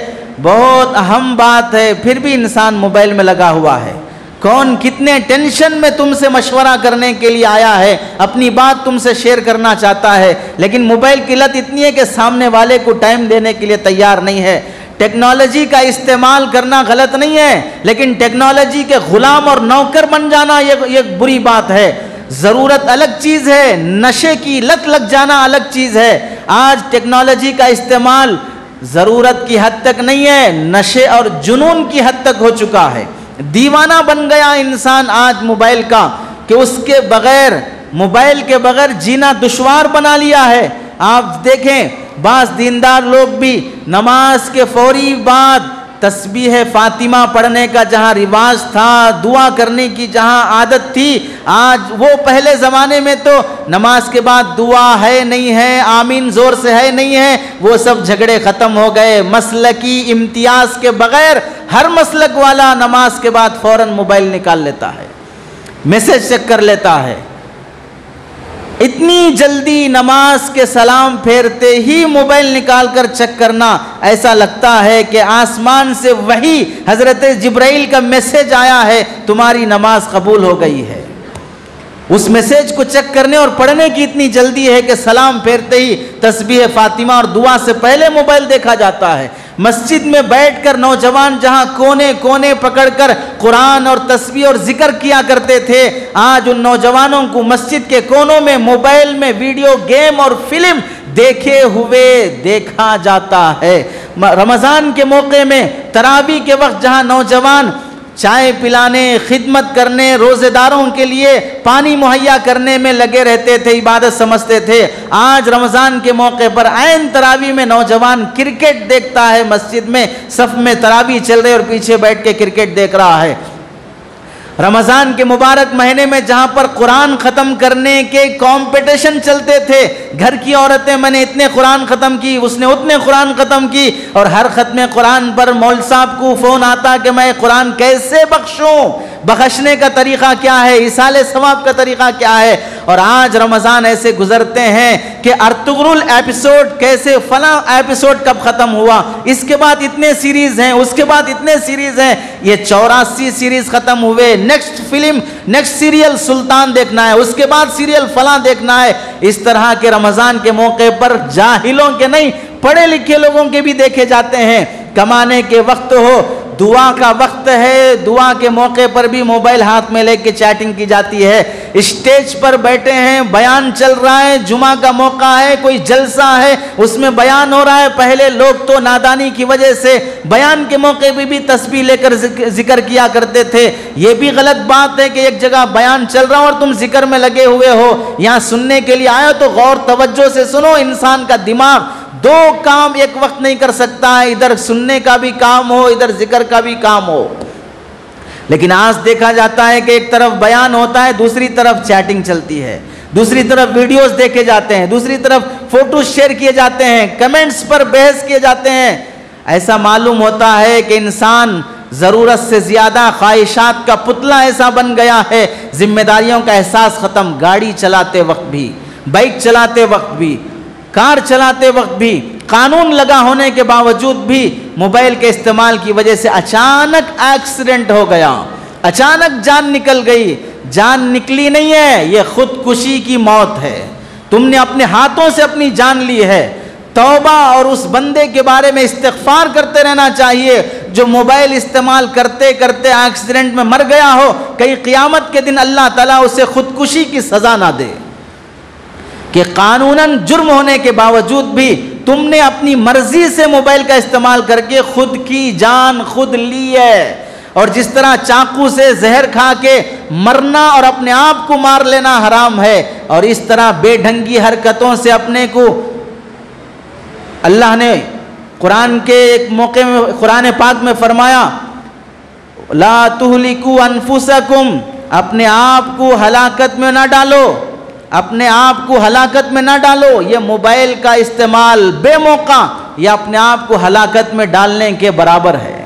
بہت اہم بات ہے، پھر بھی انسان موبائل میں لگا ہوا ہے۔ کون کتنے ٹینشن میں تم سے مشورہ کرنے کے لیے آیا ہے، اپنی بات تم سے شیئر کرنا چاہتا ہے، لیکن موبائل کی لت اتنی ہے کہ سامنے والے کو ٹائم دینے کے لیے تیار نہیں ہے۔ ٹیکنالوجی کا استعمال کرنا غلط نہیں ہے، لیکن ٹیکنالوجی کے غلام اور نوکر بن جانا یہ بری بات ہے۔ ضرورت الگ چیز ہے، نشے کی لت لگ جانا الگ چیز ہے۔ آج ٹیکنالوجی کا استعمال ضرورت کی حد تک نہیں ہے، نشے اور جنون کی حد تک ہو چکا ہے۔ دیوانہ بن گیا انسان آج موبائل کا کہ اس کے بغیر، موبائل کے بغیر جینا دشوار بنا لیا ہے۔ آپ دیکھیں بعض دیندار لوگ بھی نماز کے فوری بعد تسبیح فاطمہ پڑھنے کا جہاں رواج تھا، دعا کرنے کی جہاں عادت تھی، آج وہ پہلے زمانے میں تو نماز کے بعد دعا ہے نہیں ہے، آمین زور سے ہے نہیں ہے، وہ سب جھگڑے ختم ہو گئے۔ مسلکی امتیاز کے بغیر ہر مسلک والا نماز کے بعد فوراً موبائل نکال لیتا ہے، میسج چیک کر لیتا ہے۔ اتنی جلدی نماز کے سلام پھیرتے ہی موبائل نکال کر چیک کرنا، ایسا لگتا ہے کہ آسمان سے وحی حضرت جبرائیل کا میسج آیا ہے، تمہاری نماز قبول ہو گئی ہے۔ اس میسج کو چیک کرنے اور پڑھنے کی اتنی جلدی ہے کہ سلام پھیرتے ہی تسبیح فاطمہ اور دعا سے پہلے موبائل دیکھا جاتا ہے۔ مسجد میں بیٹھ کر نوجوان جہاں کونے کونے پکڑ کر قرآن اور تسبیح اور ذکر کیا کرتے تھے، آج ان نوجوانوں کو مسجد کے کونوں میں موبائل میں ویڈیو گیم اور فلم دیکھے ہوئے دیکھا جاتا ہے۔ رمضان کے موقع میں تراویح کے وقت جہاں نوجوان چائے پلانے، خدمت کرنے، روزے داروں کے لیے پانی مہیا کرنے میں لگے رہتے تھے، عبادت سمجھتے تھے، آج رمضان کے موقع پر عین تراویح میں نوجوان کرکٹ دیکھتا ہے، مسجد میں صف میں تراویح چل رہے اور پیچھے بیٹھ کے کرکٹ دیکھ رہا ہے۔ رمضان کے مبارک مہینے میں جہاں پر قرآن ختم کرنے کے کمپٹیشن چلتے تھے، گھر کی عورتیں میں نے اتنے قرآن ختم کی، اس نے اتنے قرآن ختم کی، اور ہر ختم قرآن پر مول صاحب کو فون آتا کہ میں قرآن کیسے بخشوں، بخشنے کا طریقہ کیا ہے، ایصال ثواب کا طریقہ کیا ہے۔ اور آج رمضان ایسے گزرتے ہیں کہ ارطغرل ایپیسوڈ کیسے، فلاں ایپیسوڈ کب ختم ہوا، اس کے بعد اتنے سیریز ہیں، اس کے بعد اتنے سیریز ہیں، یہ 84 سیریز ختم ہوئے، نیکسٹ فلم، نیکسٹ سیریل سلطان دیکھنا ہے، اس کے بعد سیریل فلاں دیکھنا ہے۔ اس طرح کے رمضان کے موقع پر جاہلوں کے نہیں، پڑھے لکھے لوگوں کے بھی دیکھے جاتے ہیں۔ کمانے کے وقت ہو، دعا کا وقت ہے، دعا کے موقع پر بھی موبائل ہاتھ میں لے کے چیٹنگ کی جاتی ہے۔ اسٹیج پر بیٹھے ہیں، بیان چل رہا ہے، جمعہ کا موقع ہے، کوئی جلسہ ہے، اس میں بیان ہو رہا ہے۔ پہلے لوگ تو نادانی کی وجہ سے بیان کے موقع پہ بھی تسبیح لے کر ذکر کیا کرتے تھے۔ یہ بھی غلط بات ہے کہ ایک جگہ بیان چل رہا اور تم ذکر میں لگے ہوئے ہو، یہاں سننے کے لیے آئے تو غور توجہ سے سنو۔ انسان کا دماغ 2 کام ایک وقت نہیں کر سکتا ہے، ادھر سننے کا بھی کام ہو، ادھر ذکر کا بھی کام ہو۔ لیکن آج دیکھا جاتا ہے کہ ایک طرف بیان ہوتا ہے، دوسری طرف چیٹنگ چلتی ہے، دوسری طرف ویڈیوز دیکھے جاتے ہیں، دوسری طرف فوٹوز شیئر کیے جاتے ہیں، کمنٹس پر بحث کیے جاتے ہیں۔ ایسا معلوم ہوتا ہے کہ انسان ضرورت سے زیادہ خواہشات کا پتلا ایسا بن گیا ہے، ذمہ داریوں کا احساس ختم۔ گاڑی چلاتے وقت بھی، بائک چلاتے وقت بھی، کار چلاتے وقت بھی قانون لگا ہونے کے باوجود بھی موبائل کے استعمال کی وجہ سے اچانک ایکسیڈنٹ ہو گیا، اچانک جان نکل گئی. جان نکلی نہیں ہے، یہ خودکشی کی موت ہے. تم نے اپنے ہاتھوں سے اپنی جان لی ہے. توبہ اور اس بندے کے بارے میں استغفار کرتے رہنا چاہیے جو موبائل استعمال کرتے کرتے ایکسیڈنٹ میں مر گیا ہو. کہیں قیامت کے دن اللہ تعالیٰ اسے خودکشی کی سزا نہ دے کہ قانوناً جرم ہونے کے باوجود بھی تم نے اپنی مرضی سے موبائل کا استعمال کر کے خود کی جان خود لی ہے. اور جس طرح چاقو سے زہر کھا کے مرنا اور اپنے آپ کو مار لینا حرام ہے، اور اس طرح بے ڈھنگی حرکتوں سے اپنے کو اللہ نے قرآن کے ایک موقع میں قرآن پاک میں فرمایا لا تہلکوا انفسکم، اپنے آپ کو ہلاکت میں نہ ڈالو، اپنے آپ کو ہلاکت میں نہ ڈالو. یہ موبائل کا استعمال بے موقع یہ اپنے آپ کو ہلاکت میں ڈالنے کے برابر ہے.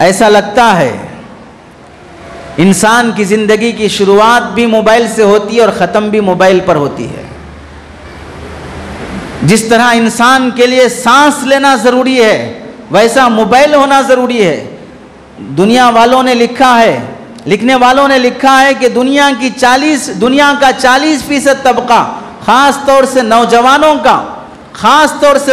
ایسا لگتا ہے انسان کی زندگی کی شروعات بھی موبائل سے ہوتی ہے اور ختم بھی موبائل پر ہوتی ہے. جس طرح انسان کے لیے سانس لینا ضروری ہے ویسا موبائل ہونا ضروری ہے. دنیا والوں نے لکھا ہے، لکھنے والوں نے لکھا ہے کہ دنیا کا 40% طبقہ خاص طور سے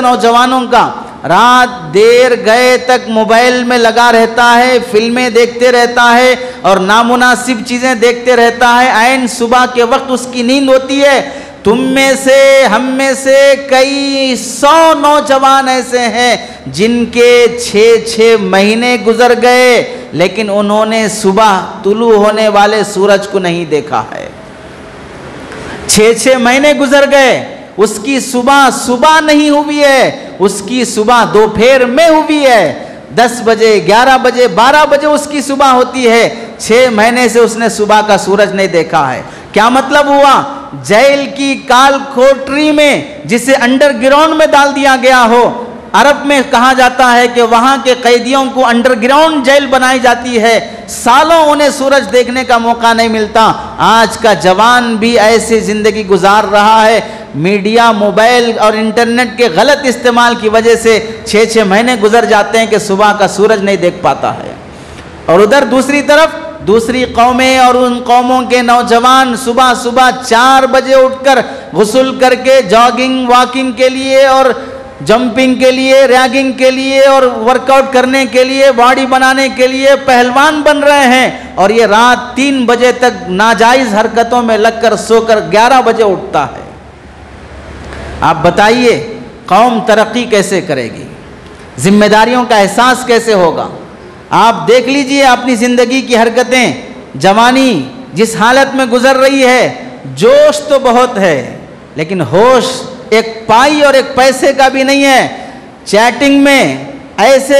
نوجوانوں کا رات دیر گئے تک موبائل میں لگا رہتا ہے، فلمیں دیکھتے رہتا ہے اور نامناسب چیزیں دیکھتے رہتا ہے. عین صبح کے وقت اس کی نیند ہوتی ہے. تم میں سے ہم میں سے کئی 100 نوجوان ایسے ہیں جن کے 6 مہینے گزر گئے لیکن انہوں نے صبح طلوع ہونے والے سورج کو نہیں دیکھا ہے. 6 مہینے گزر گئے، اس کی صبح نہیں ہوئی ہے، اس کی صبح دوپہر میں ہوئی ہے. 10 بجے 11 بجے 12 بجے اس کی صبح ہوتی ہے. 6 مہینے سے اس نے صبح کا سورج نہیں دیکھا ہے. کیا مطلب ہوا؟ جیل کی کال کوٹری میں جسے انڈر گراؤنڈ میں ڈال دیا گیا ہو. عرب میں کہا جاتا ہے کہ وہاں کے قیدیوں کو انڈر گراؤنڈ جیل بنائی جاتی ہے، سالوں انہیں سورج دیکھنے کا موقع نہیں ملتا. آج کا جوان بھی ایسی زندگی گزار رہا ہے. میڈیا، موبائل اور انٹرنیٹ کے غلط استعمال کی وجہ سے 6 مہینے گزر جاتے ہیں کہ صبح کا سورج نہیں دیکھ پاتا ہے. اور ادھر دوسری طرف دوسری قومیں اور ان قوموں کے نوجوان صبح 4 بجے اٹھ کر غسل کر کے جاگنگ واکنگ کے لیے اور جمپنگ کے لیے، ریگنگ کے لیے اور ورک آؤٹ کرنے کے لیے، باڈی بنانے کے لیے پہلوان بن رہے ہیں، اور یہ رات 3 بجے تک ناجائز حرکتوں میں لگ کر سو کر 11 بجے اٹھتا ہے. آپ بتائیے قوم ترقی کیسے کرے گی؟ ذمہ داریوں کا احساس کیسے ہوگا؟ آپ دیکھ لیجئے اپنی زندگی کی حرکتیں. جوانی جس حالت میں گزر رہی ہے، جوش تو بہت ہے لیکن ہوش ایک پائی اور ایک پیسے کا بھی نہیں ہے. چیٹنگ میں ایسے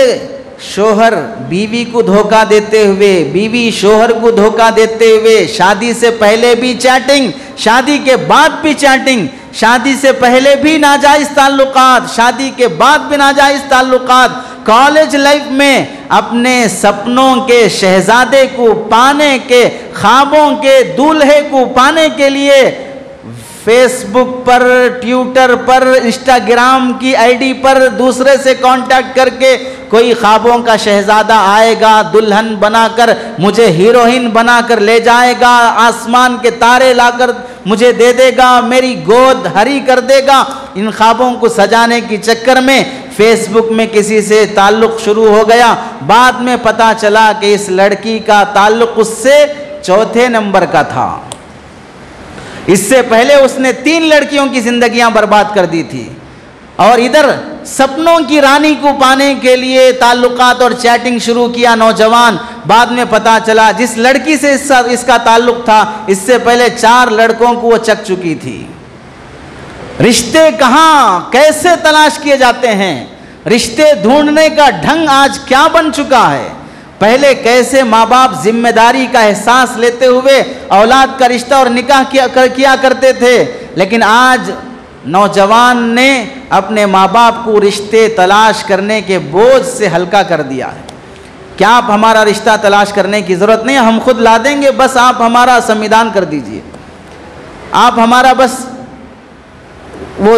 شوہر بیوی کو دھوکہ دیتے ہوئے، بیوی شوہر کو دھوکہ دیتے ہوئے، شادی سے پہلے بھی چیٹنگ، شادی کے بعد بھی چیٹنگ، شادی سے پہلے بھی ناجائز تعلقات، شادی کے بعد بھی ناجائز تعلقات. کالج لائف میں اپنے سپنوں کے شہزادے کو پانے کے، خوابوں کے دولہے کو پانے کے لیے فیس بک پر، ٹویٹر پر، انسٹاگرام کی آئی ڈی پر دوسرے سے کانٹیکٹ کر کے کوئی خوابوں کا شہزادہ آئے گا، دلہن بنا کر مجھے ہیروئن بنا کر لے جائے گا، آسمان کے تارے لا کر مجھے دے دے گا، میری گود ہری کر دے گا. ان خوابوں کو سجانے کی چکر میں فیس بک میں کسی سے تعلق شروع ہو گیا. بعد میں پتا چلا کہ اس لڑکی کا تعلق اس سے 4تھے نمبر کا تھا. اس سے پہلے اس نے 3 لڑکیوں کی زندگیاں برباد کر دی تھی. اور ادھر سپنوں کی رانی کو پانے کے لیے تعلقات اور چیٹنگ شروع کیا نوجوان. بعد میں پتا چلا جس لڑکی سے اس کا تعلق تھا اس سے پہلے 4 لڑکوں کو وہ چک چکی تھی. رشتے کہاں کیسے تلاش کیے جاتے ہیں؟ رشتے ڈھونڈنے کا ڈھنگ آج کیا بن چکا ہے؟ پہلے کیسے ماں باپ ذمہ داری کا احساس لیتے ہوئے اولاد کا رشتہ اور نکاح کیا کرتے تھے، لیکن آج نوجوان نے اپنے ماں باپ کو رشتے تلاش کرنے کے بوجھ سے ہلکا کر دیا ہے. کیا آپ ہمارا رشتہ تلاش کرنے کی ضرورت نہیں، ہم خود لا دیں گے، بس آپ ہمارا سنویدھان کر دیجئے، آپ ہمارا بس وہ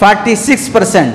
46%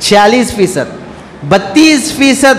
46%।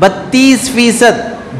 32%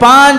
5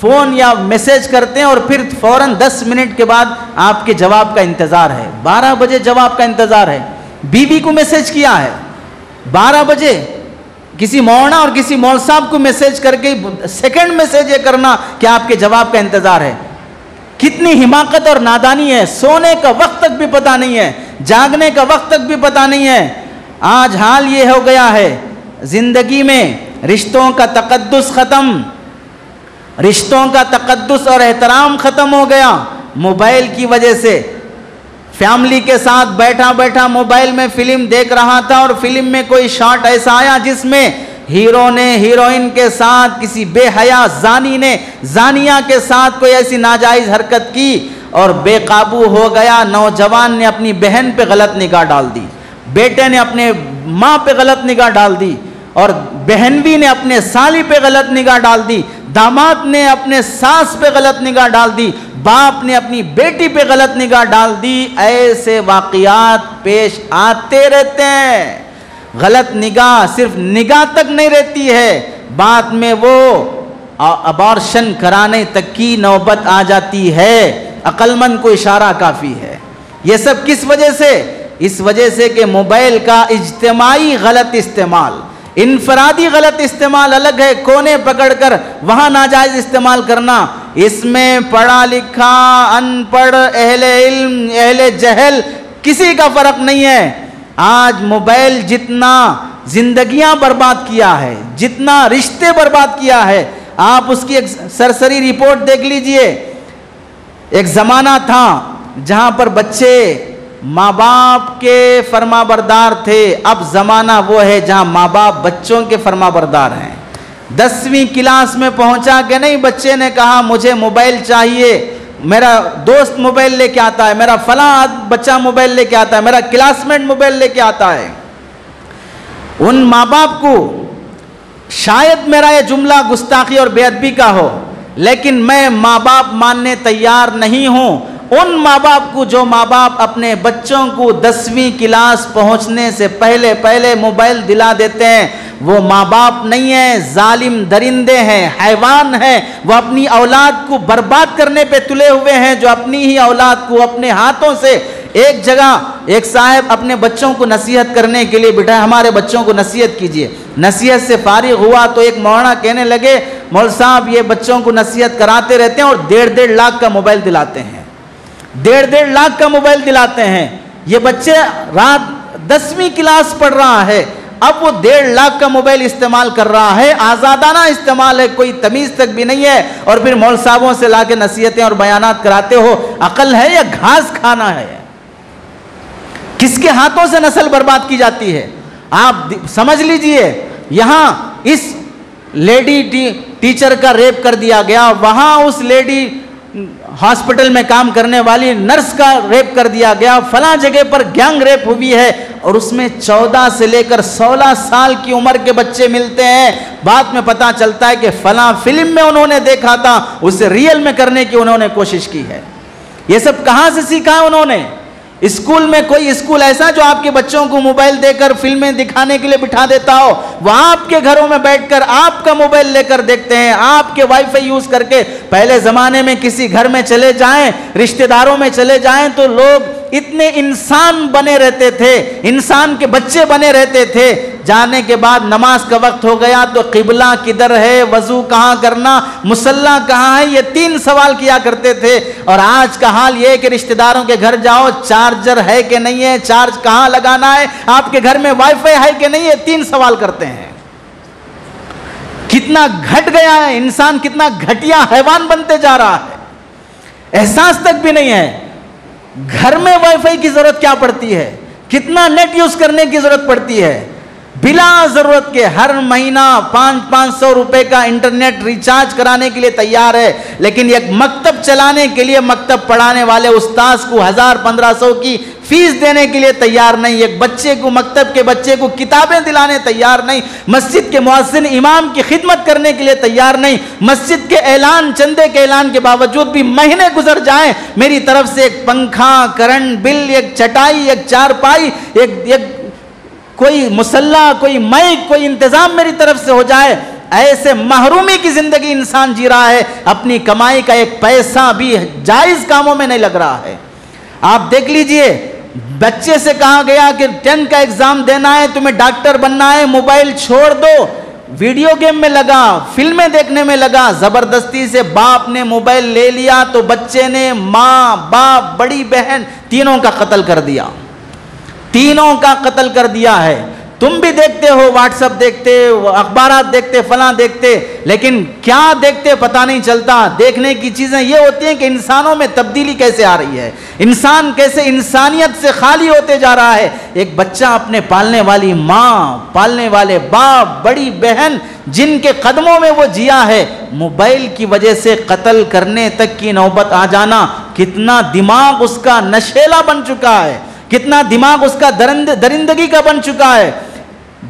فون یا میسیج کرتے ہیں اور پھر فوراً 10 منٹ کے بعد آپ کے جواب کا انتظار ہے، 12 بجے جواب کا انتظار ہے. بیوی کو میسیج کیا ہے 12 بجے، کسی مولانا اور کسی مول صاحب کو میسیج کر کے سیکنڈ میسیج یہ کرنا کہ آپ کے جواب کا انتظار ہے. کتنی حماقت اور نادانی ہے. سونے کا وقت تک بھی پتہ نہیں ہے، جاگنے کا وقت تک بھی پتہ نہیں ہے. آج حال یہ ہو گیا ہے زندگی میں رشتوں کا تقدس ختم، رشتوں کا تقدس اور احترام ختم ہو گیا موبائل کی وجہ سے. فیملی کے ساتھ بیٹھا بیٹھا موبائل میں فلم دیکھ رہا تھا اور فلم میں کوئی شاٹ ایسا آیا جس میں ہیرو نے ہیروئن کے ساتھ، کسی بے حیا زانی نے زانیہ کے ساتھ کوئی ایسی ناجائز حرکت کی اور بے قابو ہو گیا. نوجوان نے اپنی بہن پہ غلط نگاہ ڈال دی، بیٹے نے اپنے ماں پہ غلط نگاہ ڈال دی، اور بہنوی نے اپنے سالی پہ غلط نگاہ ڈال دی، داماد نے اپنے ساس پہ غلط نگاہ ڈال دی، باپ نے اپنی بیٹی پہ غلط نگاہ ڈال دی. ایسے واقعات پیش آتے رہتے ہیں. غلط نگاہ صرف نگاہ تک نہیں رہتی ہے، بعد میں وہ ابارشن کرانے تک کی نوبت آ جاتی ہے. عقل مند کو اشارہ کافی ہے. یہ سب کس وجہ سے؟ اس وجہ سے کہ موبائل کا اجتماعی غلط استعمال، انفرادی غلط استعمال الگ ہے، کونے پکڑ کر وہاں ناجائز استعمال کرنا. اس میں پڑھا لکھا، ان پڑھ، اہل علم، اہل جہل کسی کا فرق نہیں ہے. آج موبائل جتنا زندگیاں برباد کیا ہے، جتنا رشتے برباد کیا ہے، آپ اس کی ایک سرسری رپورٹ دیکھ لیجئے. ایک زمانہ تھا جہاں پر بچے ماں باپ کے فرما بردار تھے، اب زمانہ وہ ہے جہاں ماں باپ بچوں کے فرما بردار ہیں. 10ویں کلاس میں پہنچا کہ نہیں بچے نے کہا مجھے موبائل چاہیے، میرا دوست موبائل لے کے آتا ہے، میرا فلاں بچہ موبائل لے کے آتا ہے، میرا کلاس میٹ موبائل لے کے آتا ہے. ان ماں باپ کو شاید میرا یہ جملہ گستاخی اور بے ادبی کا ہو، لیکن میں ماں باپ ماننے تیار نہیں ہوں ان ماں باپ کو جو ماں باپ اپنے بچوں کو 10ویں کلاس پہنچنے سے پہلے موبائل دلا دیتے ہیں. وہ ماں باپ نہیں ہیں، ظالم درندے ہیں، حیوان ہیں. وہ اپنی اولاد کو برباد کرنے پہ تلے ہوئے ہیں، جو اپنی ہی اولاد کو اپنے ہاتھوں سے. ایک جگہ ایک صاحب اپنے بچوں کو نصیحت کرنے کے لیے بٹھائے، ہمارے بچوں کو نصیحت کیجئے. نصیحت سے فارغ ہوا تو ایک مولانا کہنے لگے مول صاحب یہ بچوں کو نصیحت کراتے رہتے ہیں اور 1.5 لاکھ کا موبائل دلاتے ہیں، 1.5 لاکھ کا موبائل دلاتے ہیں. یہ بچے رات 10ویں کلاس پڑھ رہا ہے، اب وہ 1.5 لاکھ کا موبائل استعمال کر رہا ہے. آزادانہ استعمال ہے، کوئی تمیز تک بھی نہیں ہے. اور پھر مول صاحبوں سے لا کے نصیحتیں اور بیانات کراتے ہو. عقل ہے یا گھاس کھانا ہے؟ کس کے ہاتھوں سے نسل برباد کی جاتی ہے؟ آپ سمجھ لیجئے. یہاں اس لیڈی ٹیچر کا ریپ کر دیا گیا، وہاں اس لیڈی ہاسپٹل میں کام کرنے والی نرس کا ریپ کر دیا گیا، فلاں جگہ پر گینگ ریپ ہوئی ہے، اور اس میں 14 سے لے کر 16 سال کی عمر کے بچے ملتے ہیں. بعد میں پتا چلتا ہے کہ فلاں فلم میں انہوں نے دیکھا تھا، اسے ریئل میں کرنے کی انہوں نے کوشش کی ہے. یہ سب کہاں سے سیکھا ہے انہوں نے؟ اسکول میں کوئی اسکول ایسا جو آپ کے بچوں کو موبائل دے کر فلمیں دکھانے کے لیے بٹھا دیتا ہو؟ وہ آپ کے گھروں میں بیٹھ کر آپ کا موبائل لے کر دیکھتے ہیں، آپ کے وائی فائی یوز کر کے. پہلے زمانے میں کسی گھر میں چلے جائیں، رشتہ داروں میں چلے جائیں تو لوگ اتنے انسان بنے رہتے تھے، انسان کے بچے بنے رہتے تھے. جانے کے بعد نماز کا وقت ہو گیا تو قبلہ کدھر ہے، وضو کہاں کرنا، مصلی کہاں ہے، یہ 3 سوال کیا کرتے تھے. اور آج کا حال یہ ہے کہ رشتہ داروں کے گھر جاؤ، چارجر ہے کہ نہیں ہے، چارج کہاں لگانا ہے، آپ کے گھر میں وائی فائی ہے کہ نہیں ہے، 3 سوال کرتے ہیں. کتنا گھٹ گیا ہے انسان، کتنا گھٹیا حیوان بنتے جا رہا ہے. احساس تک بھی نہیں ہے گھر میں وائی فائی کی ضرورت کیا پڑتی ہے، کتنا نیٹ یوز کرنے کی ضرورت پڑتی ہے. بلا ضرورت کے ہر مہینہ 500 روپے کا انٹرنیٹ ریچارج کرانے کے لیے تیار ہے، لیکن ایک مکتب چلانے کے لیے مکتب پڑھانے والے استاذ کو 1000-1500 کی فیس دینے کے لیے تیار نہیں. ایک بچے کو، مکتب کے بچے کو کتابیں دلانے تیار نہیں. مسجد کے مؤذن امام کی خدمت کرنے کے لیے تیار نہیں. مسجد کے اعلان، چندے کے اعلان کے باوجود بھی مہینے گزر جائیں، میری طرف سے ایک پنکھا، کرنٹ بل، ایک چٹائی، ایک چارپائی، ایک کوئی مصلی، کوئی مائک، کوئی انتظام میری طرف سے ہو جائے. ایسے محرومی کی زندگی انسان جی رہا ہے، اپنی کمائی کا ایک پیسہ بھی جائز کاموں میں نہیں لگ رہا ہے۔ آپ دیکھ لیجئے، بچے سے کہا گیا کہ 10 کا ایگزام دینا ہے، تمہیں ڈاکٹر بننا ہے، موبائل چھوڑ دو، ویڈیو گیم میں لگا، فلمیں دیکھنے میں لگا، زبردستی سے باپ نے موبائل لے لیا تو بچے نے ماں، باپ، بڑی بہن تینوں کا قتل کر دیا، تینوں کا قتل کر دیا ہے۔ تم بھی دیکھتے ہو، واٹس ایپ دیکھتے، اخبارات دیکھتے، فلاں دیکھتے، لیکن کیا دیکھتے پتہ نہیں چلتا۔ دیکھنے کی چیزیں یہ ہوتی ہیں کہ انسانوں میں تبدیلی کیسے آ رہی ہے، انسان کیسے انسانیت سے خالی ہوتے جا رہا ہے۔ ایک بچہ اپنے پالنے والی ماں، پالنے والے باپ، بڑی بہن جن کے قدموں میں وہ جیا ہے، موبائل کی وجہ سے قتل کرنے تک کی نوبت آ جانا، کتنا دماغ اس کا نشیلا بن چکا ہے، کتنا دماغ اس کا درندگی کا بن چکا ہے۔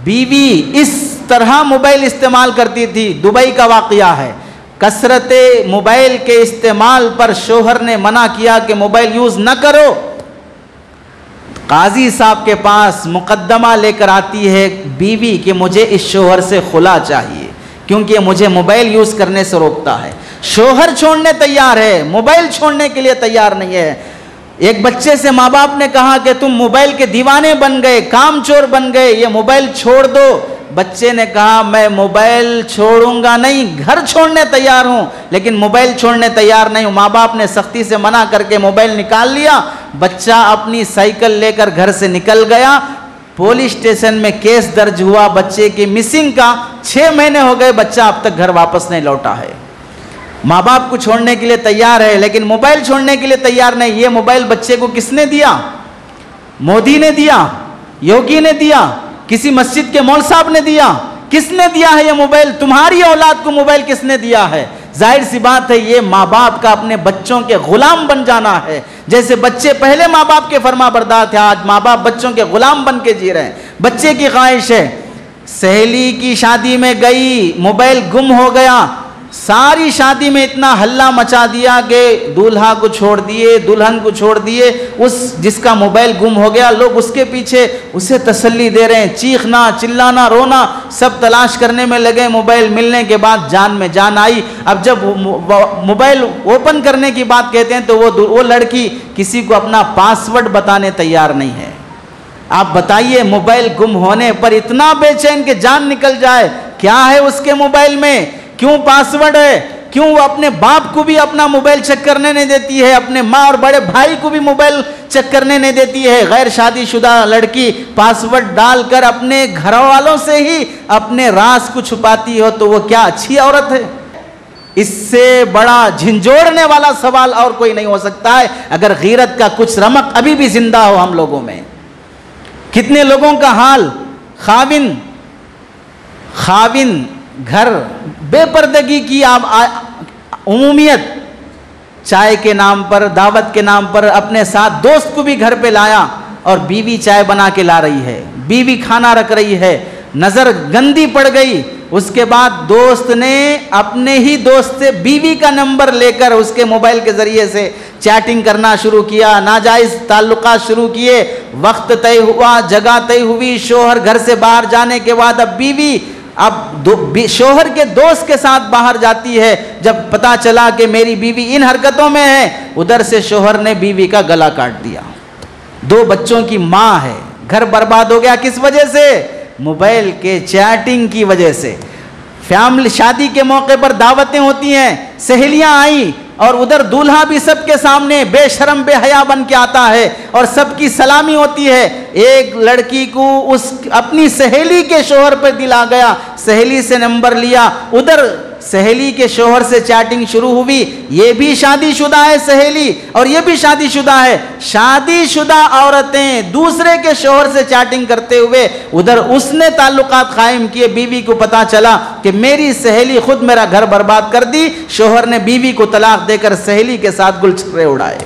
بیوی اس طرح موبائل استعمال کرتی تھی، دبئی کا واقعہ ہے، کثرت موبائل کے استعمال پر شوہر نے منع کیا کہ موبائل یوز نہ کرو۔ قاضی صاحب کے پاس مقدمہ لے کر آتی ہے بیوی کہ مجھے اس شوہر سے خلا چاہیے کیونکہ مجھے موبائل یوز کرنے سے روکتا ہے۔ شوہر چھوڑنے تیار ہے، موبائل چھوڑنے کے لیے تیار نہیں ہے۔ ایک بچے سے ماں باپ نے کہا کہ تم موبائل کے دیوانے بن گئے، کام چور بن گئے، یہ موبائل چھوڑ دو۔ بچے نے کہا میں موبائل چھوڑوں گا نہیں، گھر چھوڑنے تیار ہوں لیکن موبائل چھوڑنے تیار نہیں ہوں۔ ماں باپ نے سختی سے منع کر کے موبائل نکال لیا۔ بچہ اپنی سائیکل لے کر گھر سے نکل گیا۔ پولیس اسٹیشن میں کیس درج ہوا بچے کی مسنگ کا، 6 مہینے ہو گئے، بچہ اب تک گھر واپس نہیں لوٹا ہے۔ ماں باپ کو چھوڑنے کے لیے تیار ہے لیکن موبائل چھوڑنے کے لیے تیار نہیں۔ یہ موبائل بچے کو کس نے دیا؟ مودی نے دیا، یوگی نے دیا، کسی مسجد کے مول صاحب نے دیا؟ کس نے دیا ہے یہ موبائل؟ تمہاری اولاد کو موبائل کس نے دیا ہے؟ ظاہر سی بات ہے یہ ماں باپ کا اپنے بچوں کے غلام بن جانا ہے۔ جیسے بچے پہلے ماں باپ کے فرما بردار تھے، آج ماں باپ بچوں کے غلام بن کے جی رہے ہیں۔ بچے کی خواہش ہے، سہیلی کی شادی میں گئی، موبائل گم ہو گیا، ساری شادی میں اتنا ہلہ مچا دیا کہ دولہا کو چھوڑ دیے، دلہن کو چھوڑ دیے، اس جس کا موبائل گم ہو گیا لوگ اس کے پیچھے اسے تسلی دے رہے ہیں، چیخنا، چلانا، رونا، سب تلاش کرنے میں لگے۔ موبائل ملنے کے بعد جان میں جان آئی۔ اب جب موبائل اوپن کرنے کی بات کہتے ہیں تو وہ لڑکی کسی کو اپنا پاسورڈ بتانے تیار نہیں ہے۔ آپ بتائیے، موبائل گم ہونے پر اتنا بے چین کہ جان نکل جائے، کیا ہے اس کے موبائل میں؟ کیوں پاسورڈ ہے؟ کیوں وہ اپنے باپ کو بھی اپنا موبائل چیک کرنے نہیں دیتی ہے؟ اپنے ماں اور بڑے بھائی کو بھی موبائل چیک کرنے نہیں دیتی ہے؟ غیر شادی شدہ لڑکی پاسورڈ ڈال کر اپنے گھر والوں سے ہی اپنے راز کو چھپاتی ہو تو وہ کیا اچھی عورت ہے؟ اس سے بڑا جھنجھوڑنے والا سوال اور کوئی نہیں ہو سکتا ہے اگر غیرت کا کچھ رمق ابھی بھی زندہ ہو ہم لوگوں میں۔ کتنے لوگوں کا حال، خاوند گھر بے پردگی کی عمومیت، چائے کے نام پر، دعوت کے نام پر اپنے ساتھ دوست کو بھی گھر پہ لایا اور بیوی چائے بنا کے لا رہی ہے، بیوی کھانا رکھ رہی ہے، نظر گندی پڑ گئی۔ اس کے بعد دوست نے اپنے ہی دوست سے بیوی کا نمبر لے کر اس کے موبائل کے ذریعے سے چیٹنگ کرنا شروع کیا، ناجائز تعلقات شروع کیے۔ وقت طے ہوا، جگہ طے ہوئی، شوہر گھر سے باہر جانے کے بعد اب بیوی شوہر کے دوست کے ساتھ باہر جاتی ہے۔ جب پتا چلا کہ میری بیوی ان حرکتوں میں ہے، ادھر سے شوہر نے بیوی کا گلا کاٹ دیا۔ 2 بچوں کی ماں ہے، گھر برباد ہو گیا۔ کس وجہ سے؟ موبائل کے چیٹنگ کی وجہ سے۔ فیملی شادی کے موقع پر دعوتیں ہوتی ہیں، سہیلیاں آئیں اور ادھر دولہا بھی سب کے سامنے بے شرم بے حیا بن کے آتا ہے اور سب کی سلامی ہوتی ہے۔ ایک لڑکی کو اس اپنی سہیلی کے شوہر پر دل آ گیا، سہیلی سے نمبر لیا، ادھر سہیلی کے شوہر سے چیٹنگ شروع ہوئی۔ یہ بھی شادی شدہ ہے سہیلی اور یہ بھی شادی شدہ ہے۔ شادی شدہ عورتیں دوسرے کے شوہر سے چیٹنگ کرتے ہوئے ادھر اس نے تعلقات قائم کیے۔ بیوی کو پتا چلا کہ میری سہیلی خود میرا گھر برباد کر دی، شوہر نے بیوی کو طلاق دے کر سہیلی کے ساتھ گل چھرے اڑائے۔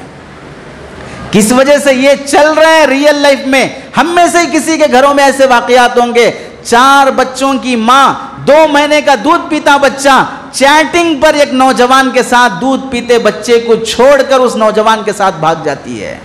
کس وجہ سے یہ چل رہے ہیں ریئل لائف میں؟ ہم میں سے کسی کے گھروں میں ایسے واقعات ہوں گے۔ 4 بچوں کی ماں، 2 مہینے کا دودھ پیتا بچہ چیٹنگ پر ایک نوجوان کے ساتھ دودھ پیتے بچے کو چھوڑ کر اس نوجوان کے ساتھ بھاگ جاتی ہے،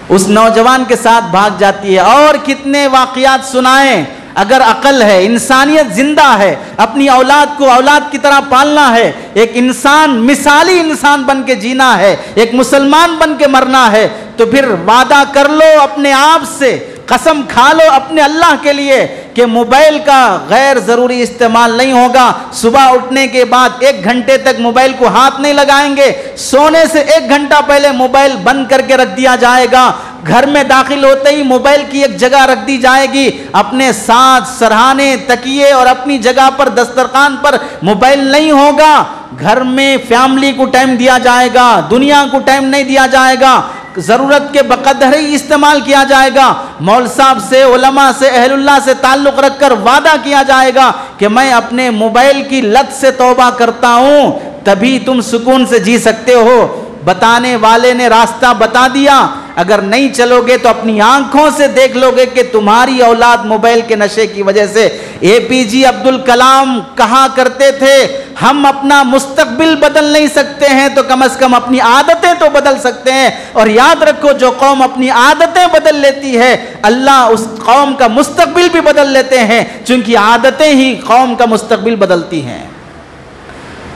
اس نوجوان کے ساتھ بھاگ جاتی ہے۔ اور کتنے واقعات سنائیں۔ اگر عقل ہے، انسانیت زندہ ہے، اپنی اولاد کو اولاد کی طرح پالنا ہے، ایک انسان مثالی انسان بن کے جینا ہے، ایک مسلمان بن کے مرنا ہے، تو پھر وعدہ کر لو اپنے آپ سے، قسم کھا لو اپنے اللہ کے لیے کہ موبائل کا غیر ضروری استعمال نہیں ہوگا۔ صبح اٹھنے کے بعد 1 گھنٹے تک موبائل کو ہاتھ نہیں لگائیں گے، سونے سے 1 گھنٹہ پہلے موبائل بند کر کے رکھ دیا جائے گا، گھر میں داخل ہوتے ہی موبائل کی ایک جگہ رکھ دی جائے گی، اپنے ساتھ سرہانے، تکیے اور اپنی جگہ پر دسترخوان پر موبائل نہیں ہوگا، گھر میں فیملی کو ٹائم دیا جائے گا، دنیا کو ٹائم نہیں دیا جائے گا، ضرورت کے بقدر ہی استعمال کیا جائے گا، مول صاحب سے، علماء سے، اہل اللہ سے تعلق رکھ کر وعدہ کیا جائے گا کہ میں اپنے موبائل کی لت سے توبہ کرتا ہوں، تبھی تم سکون سے جی سکتے ہو۔ بتانے والے نے راستہ بتا دیا، اگر نہیں چلو گے تو اپنی آنکھوں سے دیکھ لو گے کہ تمہاری اولاد موبائل کے نشے کی وجہ سے۔ APJ عبد الکلام کہا کرتے تھے ہم اپنا مستقبل بدل نہیں سکتے ہیں تو کم از کم اپنی عادتیں تو بدل سکتے ہیں، اور یاد رکھو جو قوم اپنی عادتیں بدل لیتی ہے اللہ اس قوم کا مستقبل بھی بدل لیتے ہیں، چونکہ عادتیں ہی قوم کا مستقبل بدلتی ہیں۔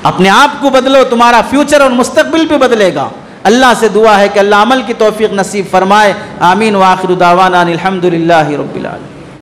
اپنے آپ کو بدلو، تمہارا فیوچر اور مستقبل بھی بدلے گا۔ اللہ سے دعا ہے کہ اللہ عمل کی توفیق نصیب فرمائے، آمین۔ وآخر دعوانا الحمدللہ رب العالمین۔